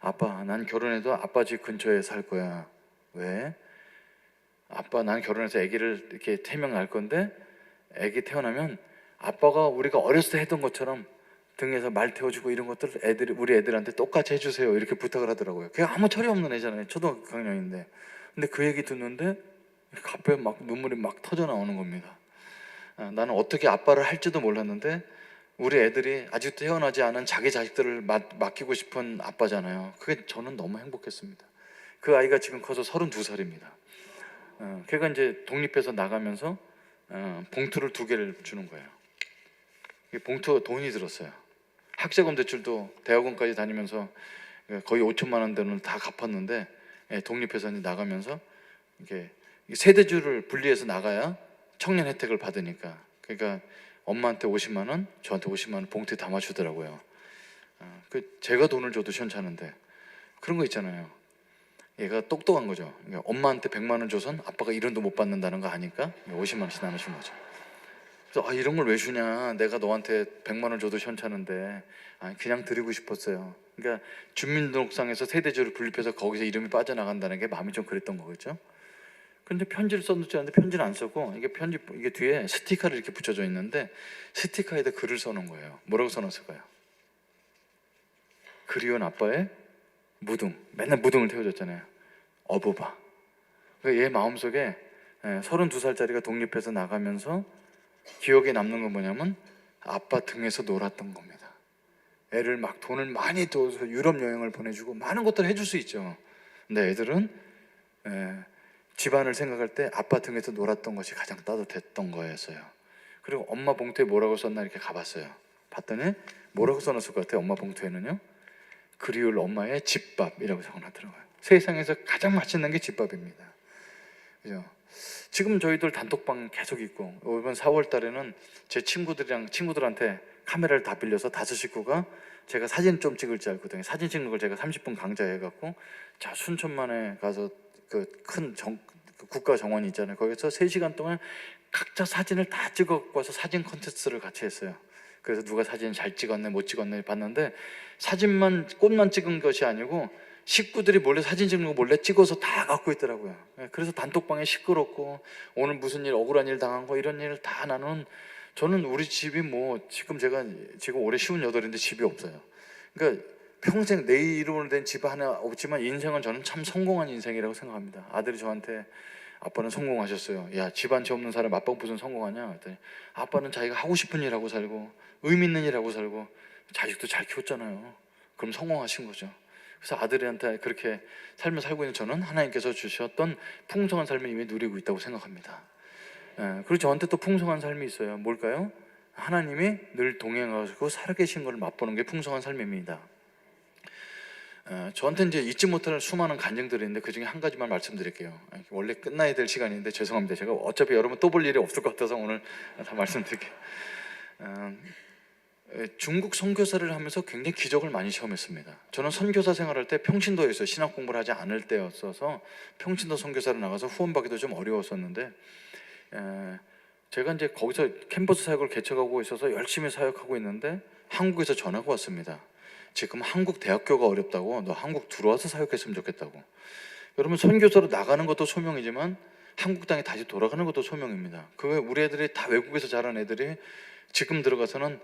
아빠 난 결혼해도 아빠 집 근처에 살 거야. 왜? 아빠 난 결혼해서 아기를 이렇게 3명 낳을 건데 아기 태어나면 아빠가 우리가 어렸을 때 했던 것처럼 등에서 말 태워주고 이런 것들 우리 애들한테 똑같이 해주세요, 이렇게 부탁을 하더라고요. 그게 아무 철이 없는 애잖아요. 초등학교 6학년인데 근데 그 얘기 듣는데 갑자기 막 눈물이 막 터져 나오는 겁니다. 나는 어떻게 아빠를 할지도 몰랐는데 우리 애들이 아직도 태어나지 않은 자기 자식들을 맡기고 싶은 아빠잖아요. 그게 저는 너무 행복했습니다. 그 아이가 지금 커서 32살입니다. 걔가 이제 독립해서 나가면서 봉투를 2개를 주는 거예요. 이 봉투가 돈이 들었어요. 학자금 대출도 대학원까지 다니면서 거의 5천만 원 되는 다 갚았는데, 독립해서 나가면서 이게 세대주를 분리해서 나가야 청년 혜택을 받으니까, 그러니까 엄마한테 50만 원, 저한테 50만 원 봉투에 담아주더라고요. 제가 돈을 줘도 시원찮은데 그런 거 있잖아요. 얘가 똑똑한 거죠. 그러니까 엄마한테 100만 원 줘선 아빠가 1원도 못 받는다는 거 아니까 50만 원씩 나눠준 거죠. 그래서 이런 걸 왜 주냐, 내가 너한테 100만 원 줘도 시원찮은데, 그냥 드리고 싶었어요. 그러니까 주민등록상에서 세대주를 분립해서 거기서 이름이 빠져나간다는 게 마음이 좀 그랬던 거겠죠. 근데 편지를 써놓지 않는데 편지를 안 쓰고 이게 뒤에 스티커를 이렇게 붙여져 있는데 스티커에다 글을 써놓은 거예요. 뭐라고 써놨을까요? 그리운 아빠의 무등, 맨날 무등을 태워줬잖아요. 어부바. 그러니까 얘 마음속에 32살짜리가 독립해서 나가면서 기억에 남는 건 뭐냐면 아빠 등에서 놀았던 겁니다. 애를 막 돈을 많이 둬서 유럽 여행을 보내주고 많은 것들을 해줄 수 있죠. 근데 애들은 집안을 생각할 때 아빠 등에서 놀았던 것이 가장 따뜻했던 거였어요. 그리고 엄마 봉투에 뭐라고 썼나 이렇게 가봤어요. 봤더니 뭐라고 써놨을 것 같아요. 엄마 봉투에는요, 그리울 엄마의 집밥이라고 적어놨더라고요. 세상에서 가장 맛있는 게 집밥입니다. 그죠? 지금 저희들 단톡방 계속 있고, 이번 4월 달에는 제 친구들한테 카메라를 다 빌려서 5식구가 제가 사진 좀 찍을 줄 알거든요. 사진 찍는 걸 제가 30분 강좌해갖고, 자 순천만에 가서 그 큰 국가 정원이 있잖아요. 거기서 3시간 동안 각자 사진을 다 찍어갖고 와서 사진 콘테스트를 같이 했어요. 그래서 누가 사진 잘 찍었네 못 찍었네 봤는데, 사진만 꽃만 찍은 것이 아니고 식구들이 몰래 사진 찍는 거 몰래 찍어서 다 갖고 있더라고요. 그래서 단톡방에 시끄럽고 오늘 무슨 일, 억울한 일 당한 거, 이런 일 다 나눈. 저는 우리 집이 제가 지금 올해 58인데 집이 없어요. 그러니까 평생 내 이름으로 된 집 하나 없지만 인생은 저는 참 성공한 인생이라고 생각합니다. 아들이 저한테 아빠는 성공하셨어요. 야, 집 한 채 없는 사람 아빠가 무슨 성공하냐 그랬더니, 아빠는 자기가 하고 싶은 일 하고 살고 의미 있는 일 하고 살고 자식도 잘 키웠잖아요. 그럼 성공하신 거죠. 그래서 아들한테 그렇게 삶을 살고 있는 저는 하나님께서 주셨던 풍성한 삶을 이미 누리고 있다고 생각합니다. 그리고 저한테 또 풍성한 삶이 있어요. 뭘까요? 하나님이 늘 동행하시고 살아계신 걸 맛보는 게 풍성한 삶입니다. 저한테 이제 잊지 못할 수많은 간증들이 있는데 그 중에 한 가지만 말씀드릴게요. 원래 끝나야 될 시간인데 죄송합니다. 제가 어차피 여러분 또 볼 일이 없을 것 같아서 오늘 다 말씀드릴게요. 중국 선교사를 하면서 굉장히 기적을 많이 체험했습니다. 저는 선교사 생활할 때 평신도였어요. 신학 공부를 하지 않을 때였어서 평신도 선교사를 나가서 후원받기도 좀 어려웠었는데, 제가 이제 거기서 캠퍼스 사역을 개척하고 있어서 열심히 사역하고 있는데 한국에서 전화가 왔습니다. 지금 한국 대학교가 어렵다고, 너 한국 들어와서 사역했으면 좋겠다고. 여러분, 선교사로 나가는 것도 소명이지만 한국 땅에 다시 돌아가는 것도 소명입니다. 우리 애들이 다 외국에서 자란 애들이 지금 들어가서는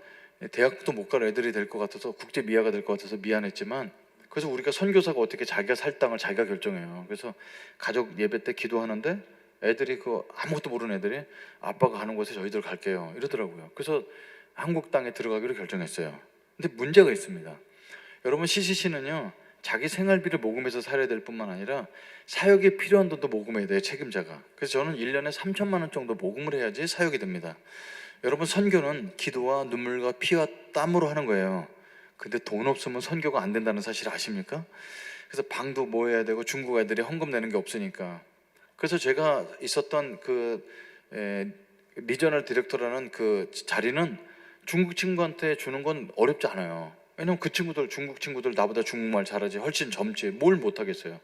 대학도 못 갈 애들이 될 것 같아서, 국제 미아가 될 것 같아서 미안했지만, 그래서 우리가 선교사가 어떻게 자기가 살 땅을 자기가 결정해요. 그래서 가족 예배 때 기도하는데 애들이 아무것도 모르는 애들이 아빠가 가는 곳에 저희들 갈게요 이러더라고요. 그래서 한국 땅에 들어가기로 결정했어요. 근데 문제가 있습니다. 여러분, CCC는요 자기 생활비를 모금해서 살아야 될 뿐만 아니라 사역에 필요한 돈도 모금해야 돼요, 책임자가. 그래서 저는 1년에 3천만 원 정도 모금을 해야지 사역이 됩니다. 여러분, 선교는 기도와 눈물과 피와 땀으로 하는 거예요. 근데 돈 없으면 선교가 안 된다는 사실 아십니까? 그래서 방도 모여야 되고 중국 애들이 헌금 내는 게 없으니까. 그래서 제가 있었던 리저널 디렉터라는 그 자리는 중국 친구한테 주는 건 어렵지 않아요. 왜냐면 그 친구들, 중국 친구들 나보다 중국말 잘하지, 훨씬 젊지, 뭘 못하겠어요.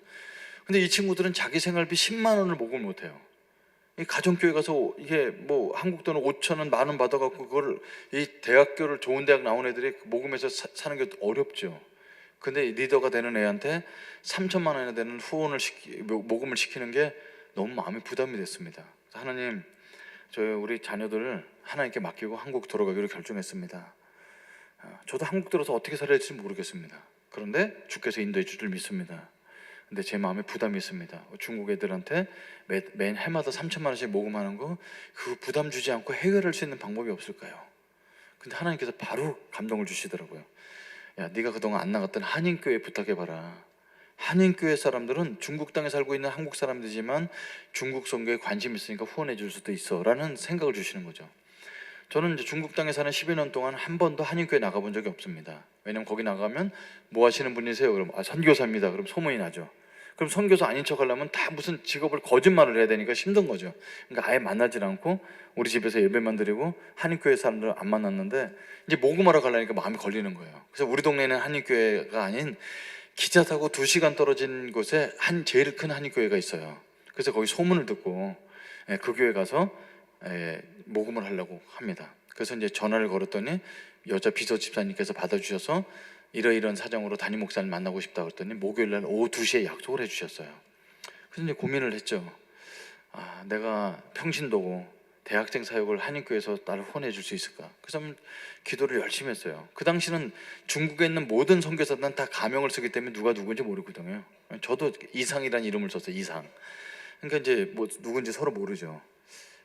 근데 이 친구들은 자기 생활비 10만 원을 모금을 못해요. 이 가정교회 가서 이게 한국 돈은 5천 원, 만 원 받아갖고 그걸 이 대학교를 좋은 대학 나온 애들이 모금해서 사는 게 어렵죠. 근데 리더가 되는 애한테 3천만 원이나 되는 모금을 시키는 게 너무 마음이 부담이 됐습니다. 하나님, 우리 자녀들을 하나님께 맡기고 한국 돌아가기로 결정했습니다. 저도 한국 들어서 어떻게 살아야 할지 모르겠습니다. 그런데 주께서 인도해 줄 줄 믿습니다. 근데 제 마음에 부담이 있습니다. 중국 애들한테 매 해마다 3천만 원씩 모금하는 거, 그 부담 주지 않고 해결할 수 있는 방법이 없을까요? 근데 하나님께서 바로 감동을 주시더라고요. 야, 네가 그동안 안 나갔던 한인교회 부탁해봐라. 한인교회 사람들은 중국 땅에 살고 있는 한국 사람들이지만 중국 선교에 관심 있으니까 후원해 줄 수도 있어 라는 생각을 주시는 거죠. 저는 이제 중국 땅에 사는 10여 년 동안 한 번도 한인교회 나가본 적이 없습니다. 왜냐면 거기 나가면 뭐 하시는 분이세요? 그럼 선교사입니다. 그럼 소문이 나죠. 그럼 선교사 아닌 척 하려면 다 무슨 직업을 거짓말을 해야 되니까 힘든 거죠. 그러니까 아예 만나질 않고 우리 집에서 예배만 드리고 한인교회 사람들은 안 만났는데, 이제 모금하러 가려니까 마음이 걸리는 거예요. 그래서 우리 동네에는 한인교회가 아닌 기차 타고 2시간 떨어진 곳에 제일 큰 한인교회가 있어요. 그래서 거기 소문을 듣고 그 교회 가서 모금을 하려고 합니다. 그래서 이제 전화를 걸었더니 여자 비서 집사님께서 받아주셔서 이러이러한 사정으로 담임 목사님 만나고 싶다고 했더니 목요일 날 오후 2시에 약속을 해주셨어요. 그래서 이제 고민을 했죠. 아, 내가 평신도고 대학생 사역을 한인교회에서 나를 후원해 줄 수 있을까? 그래서 기도를 열심히 했어요. 그 당시는 중국에 있는 모든 선교사들은 다 가명을 쓰기 때문에 누가 누군지 모르거든요. 저도 이상이라는 이름을 썼어요. 이상. 그러니까 이제 뭐 누군지 서로 모르죠.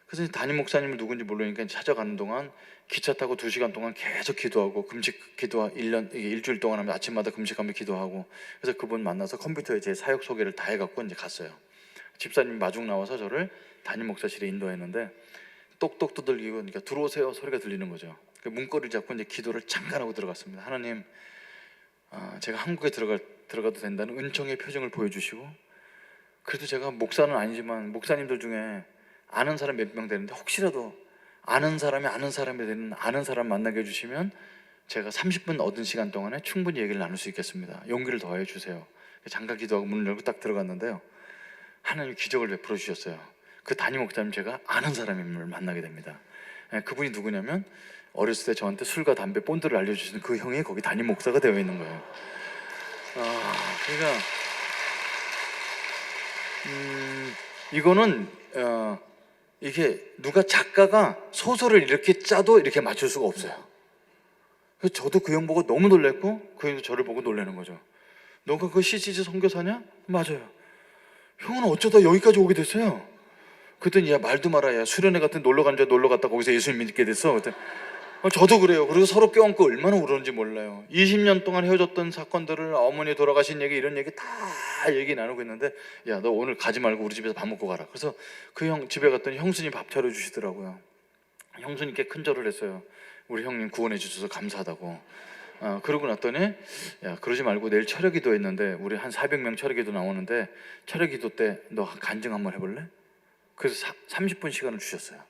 그래서 담임 목사님을 누군지 모르니까 찾아가는 동안 기차 타고 2시간 동안 계속 기도하고 기도 일주일 동안 하면 아침마다 금식하며 기도하고, 그래서 그분 만나서 컴퓨터에 제 사역 소개를 다 해갖고 이제 갔어요. 집사님이 마중 나와서 저를 담임 목사실에 인도했는데 똑똑 두들기고, 그러니까 들어오세요 소리가 들리는 거죠. 그 문고리를 잡고 이제 기도를 잠깐 하고 들어갔습니다. 하나님, 제가 한국에 들어가도 된다는 은총의 표정을 보여주시고, 그래도 제가 목사는 아니지만 목사님들 중에 아는 사람 몇 명 되는데 혹시라도 아는 사람이 되는 아는 사람 만나게 해주시면 제가 30분 얻은 시간 동안에 충분히 얘기를 나눌 수 있겠습니다. 용기를 더해 주세요. 잠깐 기도하고 문을 열고 딱 들어갔는데요, 하나님 기적을 베풀어 주셨어요. 그 담임 목사님 제가 아는 사람임을 만나게 됩니다. 그분이 누구냐면 어렸을 때 저한테 술과 담배 본드를 알려주시는 그 형이 거기 담임 목사가 되어 있는 거예요. 그러니까 이거는 이게 누가 작가가 소설을 이렇게 짜도 이렇게 맞출 수가 없어요. 그래서 저도 그 형 보고 너무 놀랬고 그 형도 저를 보고 놀라는 거죠. 너가 그 CCG 선교사냐? 맞아요. 형은 어쩌다 여기까지 오게 됐어요? 그랬더니 야, 말도 마라. 야, 수련회 같은 놀러 간 줄 놀러 갔다 거기서 예수님 믿게 됐어. 그랬더니 저도 그래요. 그래서 서로 껴안고 얼마나 울었는지 몰라요. 20년 동안 헤어졌던 사건들을, 어머니 돌아가신 얘기, 이런 얘기 다 얘기 나누고 있는데, 야, 너 오늘 가지 말고 우리 집에서 밥 먹고 가라. 그래서 그 형 집에 갔더니 형수님 밥 차려주시더라고요. 형수님께 큰절을 했어요. 우리 형님 구원해 주셔서 감사하다고. 그러고 났더니, 야, 그러지 말고 내일 철야기도 했는데 우리 한 400명 철야기도 나오는데 철야기도 때 너 간증 한번 해볼래? 그래서 30분 시간을 주셨어요.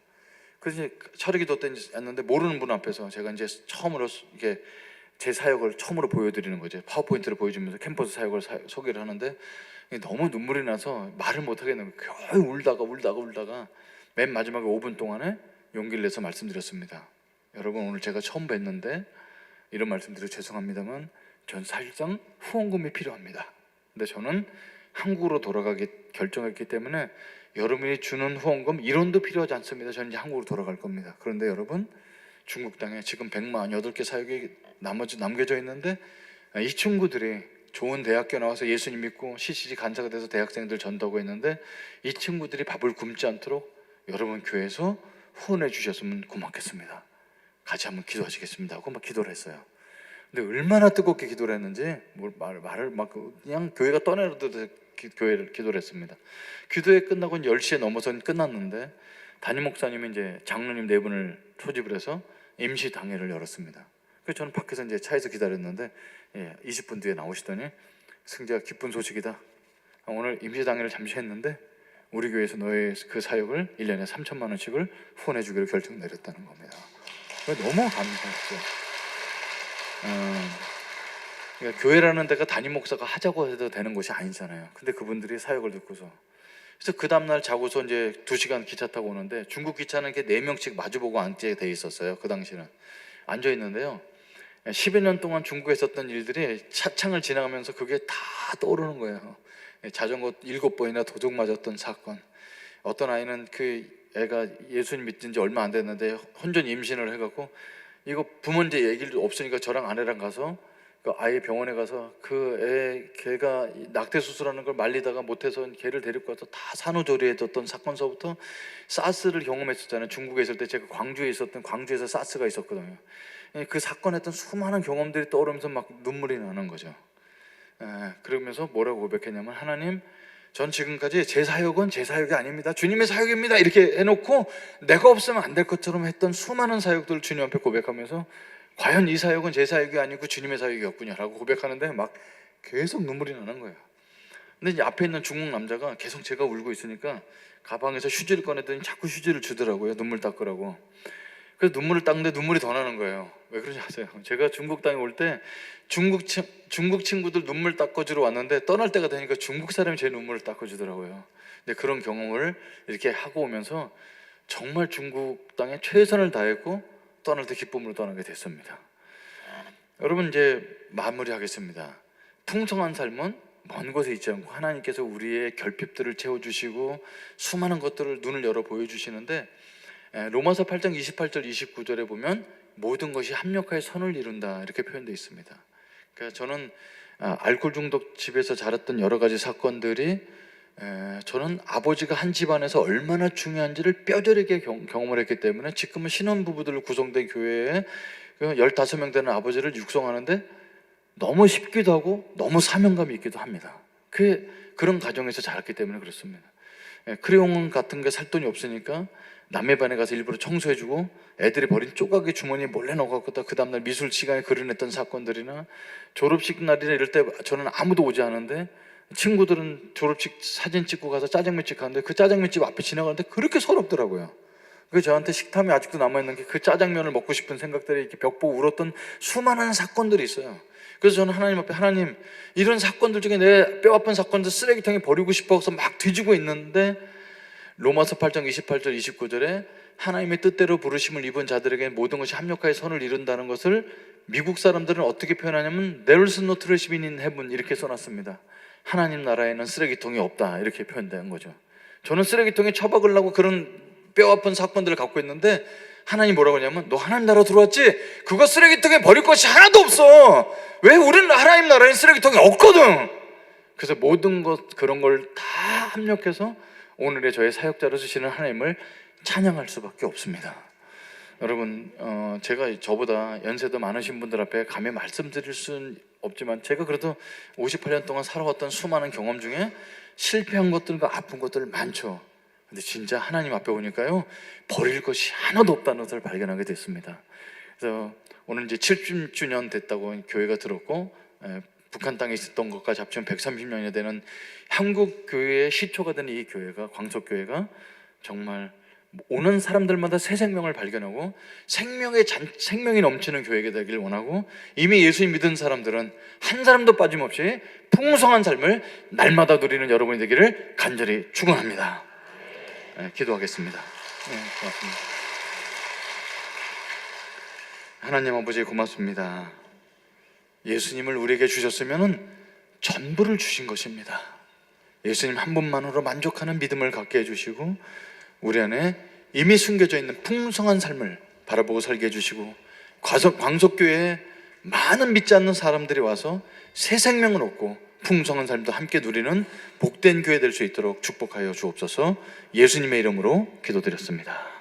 그래서 이제 철야기도 때 했는데 모르는 분 앞에서 제가 이제 처음으로 이게 제 사역을 처음으로 보여드리는 거죠. 파워포인트를 보여주면서 캠퍼스 사역을 소개를 하는데 너무 눈물이 나서 말을 못 하겠는 거예요. 겨우 울다가 맨 마지막에 5분 동안에 용기를 내서 말씀드렸습니다. 여러분, 오늘 제가 처음 뵀는데 이런 말씀드려 죄송합니다만 전 사실상 후원금이 필요합니다. 근데 저는 한국으로 돌아가기 결정했기 때문에 여러분이 주는 후원금 1원도 필요하지 않습니다. 저는 이제 한국으로 돌아갈 겁니다. 그런데 여러분, 중국 땅에 지금 148개 사역이 남겨져 있는데 이 친구들이 좋은 대학교 나와서 예수님 믿고 CCG 간사가 돼서 대학생들 전도하고 있는데 이 친구들이 밥을 굶지 않도록 여러분 교회에서 후원해 주셨으면 고맙겠습니다. 같이 한번 기도하시겠습니다 하고 막 기도를 했어요. 근데 얼마나 뜨겁게 기도를 했는지 말을 막 그냥 교회가 떠내려도 교회를 기도를 했습니다. 기도회 끝나고 10시에 넘어선 끝났는데 담임 목사님이 이제 장로님 4분을 초집을 해서 임시 당회를 열었습니다. 그래서 저는 밖에서 이제 차에서 기다렸는데 20분 뒤에 나오시더니 승재야, 기쁜 소식이다. 오늘 임시 당회를 잠시 했는데 우리 교회에서 너의 그 사역을 1년에 3천만 원씩을 후원해 주기로 결정 내렸다는 겁니다. 너무 감사했죠. 그러니까 교회라는 데가 담임 목사가 하자고 해도 되는 곳이 아니잖아요. 근데 그분들이 사역을 듣고서, 그래서 그 다음날 자고서 이제 2시간 기차 타고 오는데 중국 기차는 이렇게 4명씩 마주보고 앉게 돼 있었어요. 그 당시는 앉아 있는데요, 10여 년 동안 중국에 있었던 일들이 차창을 지나가면서 그게 다 떠오르는 거예요. 자전거 7번이나 도둑 맞았던 사건, 어떤 아이는 그 애가 예수님 믿은 지 얼마 안 됐는데 혼전 임신을 해갖고 이거 부모인지 얘기를 없으니까 저랑 아내랑 가서 그 아이 병원에 가서 걔가 낙태 수술하는 걸 말리다가 못해서 걔를 데리고 가서 다 산후조리해줬던 사건서부터 사스를 경험했었잖아요. 중국에 있을 때 제가 광주에서 사스가 있었거든요. 그 사건에 했던 수많은 경험들이 떠오르면서 막 눈물이 나는 거죠. 그러면서 뭐라고 고백했냐면, 하나님, 전 지금까지 제 사역은 제 사역이 아닙니다, 주님의 사역입니다, 이렇게 해놓고 내가 없으면 안 될 것처럼 했던 수많은 사역들을 주님 앞에 고백하면서 과연 이 사역은 제 사역이 아니고 주님의 사역이었군요 라고 고백하는데 막 계속 눈물이 나는 거예요. 근데 이제 앞에 있는 중국 남자가 계속 제가 울고 있으니까 가방에서 휴지를 꺼내더니 자꾸 휴지를 주더라고요, 눈물 닦으라고. 그래서 눈물을 닦는데 눈물이 더 나는 거예요. 왜 그러지 아세요? 제가 중국 땅에 올 때 중국 친구들 눈물 닦아주러 왔는데 떠날 때가 되니까 중국 사람이 제 눈물을 닦아주더라고요. 근데 그런 경험을 이렇게 하고 오면서 정말 중국 땅에 최선을 다했고 떠날 때 기쁨으로 떠나게 됐습니다. 여러분, 이제 마무리하겠습니다. 풍성한 삶은 먼 곳에 있지 않고 하나님께서 우리의 결핍들을 채워주시고 수많은 것들을 눈을 열어 보여주시는데, 로마서 8장 28절 29절에 보면 모든 것이 합력하여 선을 이룬다 이렇게 표현되어 있습니다. 그러니까 저는 알코올 중독 집에서 자랐던 여러 가지 사건들이 저는 아버지가 한 집안에서 얼마나 중요한지를 뼈저리게 경험을 했기 때문에 지금은 신혼부부들로 구성된 교회에 15명 되는 아버지를 육성하는데 너무 쉽기도 하고 너무 사명감이 있기도 합니다. 그런 가정에서 자랐기 때문에 그렇습니다. 크레용 같은 게 살 돈이 없으니까 남의 반에 가서 일부러 청소해주고 애들이 버린 조각의 주머니에 몰래 넣어갖고 그 다음날 미술 시간에 그려냈던 사건들이나 졸업식 날이나 이럴 때 저는 아무도 오지 않은데 친구들은 졸업식 사진 찍고 가서 짜장면집 가는데 그 짜장면집 앞에 지나가는데 그렇게 서럽더라고요. 그 저한테 식탐이 아직도 남아있는 게 그 짜장면을 먹고 싶은 생각들이 이렇게 벽 보고 울었던 수많은 사건들이 있어요. 그래서 저는 하나님 앞에, 하나님, 이런 사건들 중에 내 뼈아픈 사건들 쓰레기통에 버리고 싶어서 막 뒤지고 있는데 로마서 8장 28절 29절에 하나님의 뜻대로 부르심을 입은 자들에게 모든 것이 합력하여 선을 이룬다는 것을 미국 사람들은 어떻게 표현하냐면 There is no trash bin in heaven 이렇게 써놨습니다. 하나님 나라에는 쓰레기통이 없다 이렇게 표현된 거죠. 저는 쓰레기통에 처박으려고 그런 뼈아픈 사건들을 갖고 있는데 하나님 뭐라고 하냐면, 너 하나님 나라 들어왔지? 그거 쓰레기통에 버릴 것이 하나도 없어. 왜? 우리는 하나님 나라에 쓰레기통이 없거든. 그래서 모든 것 그런 걸 다 합력해서 오늘의 저의 사역자로 쓰시는 하나님을 찬양할 수밖에 없습니다. 여러분, 제가 저보다 연세도 많으신 분들 앞에 감히 말씀드릴 수는 없지만 제가 그래도 58년 동안 살아왔던 수많은 경험 중에 실패한 것들과 아픈 것들 많죠. 근데 진짜 하나님 앞에 오니까요, 버릴 것이 하나도 없다는 것을 발견하게 됐습니다. 그래서 오늘 이제 70주년 됐다고 교회가 들었고, 북한 땅에 있었던 것까지 합치면 130년이 되는 한국 교회의 시초가 되는 이 교회가, 광석교회가 정말 오는 사람들마다 새 생명을 발견하고 생명이 넘치는 교회가 되길 원하고, 이미 예수님 믿은 사람들은 한 사람도 빠짐없이 풍성한 삶을 날마다 누리는 여러분이 되기를 간절히 축원합니다. 기도하겠습니다. 고맙습니다. 하나님 아버지 고맙습니다. 예수님을 우리에게 주셨으면 전부를 주신 것입니다. 예수님 한 분만으로 만족하는 믿음을 갖게 해주시고 우리 안에 이미 숨겨져 있는 풍성한 삶을 바라보고 살게 해주시고 광석교회에 많은 믿지 않는 사람들이 와서 새 생명을 얻고 풍성한 삶도 함께 누리는 복된 교회 될 수 있도록 축복하여 주옵소서. 예수님의 이름으로 기도드렸습니다.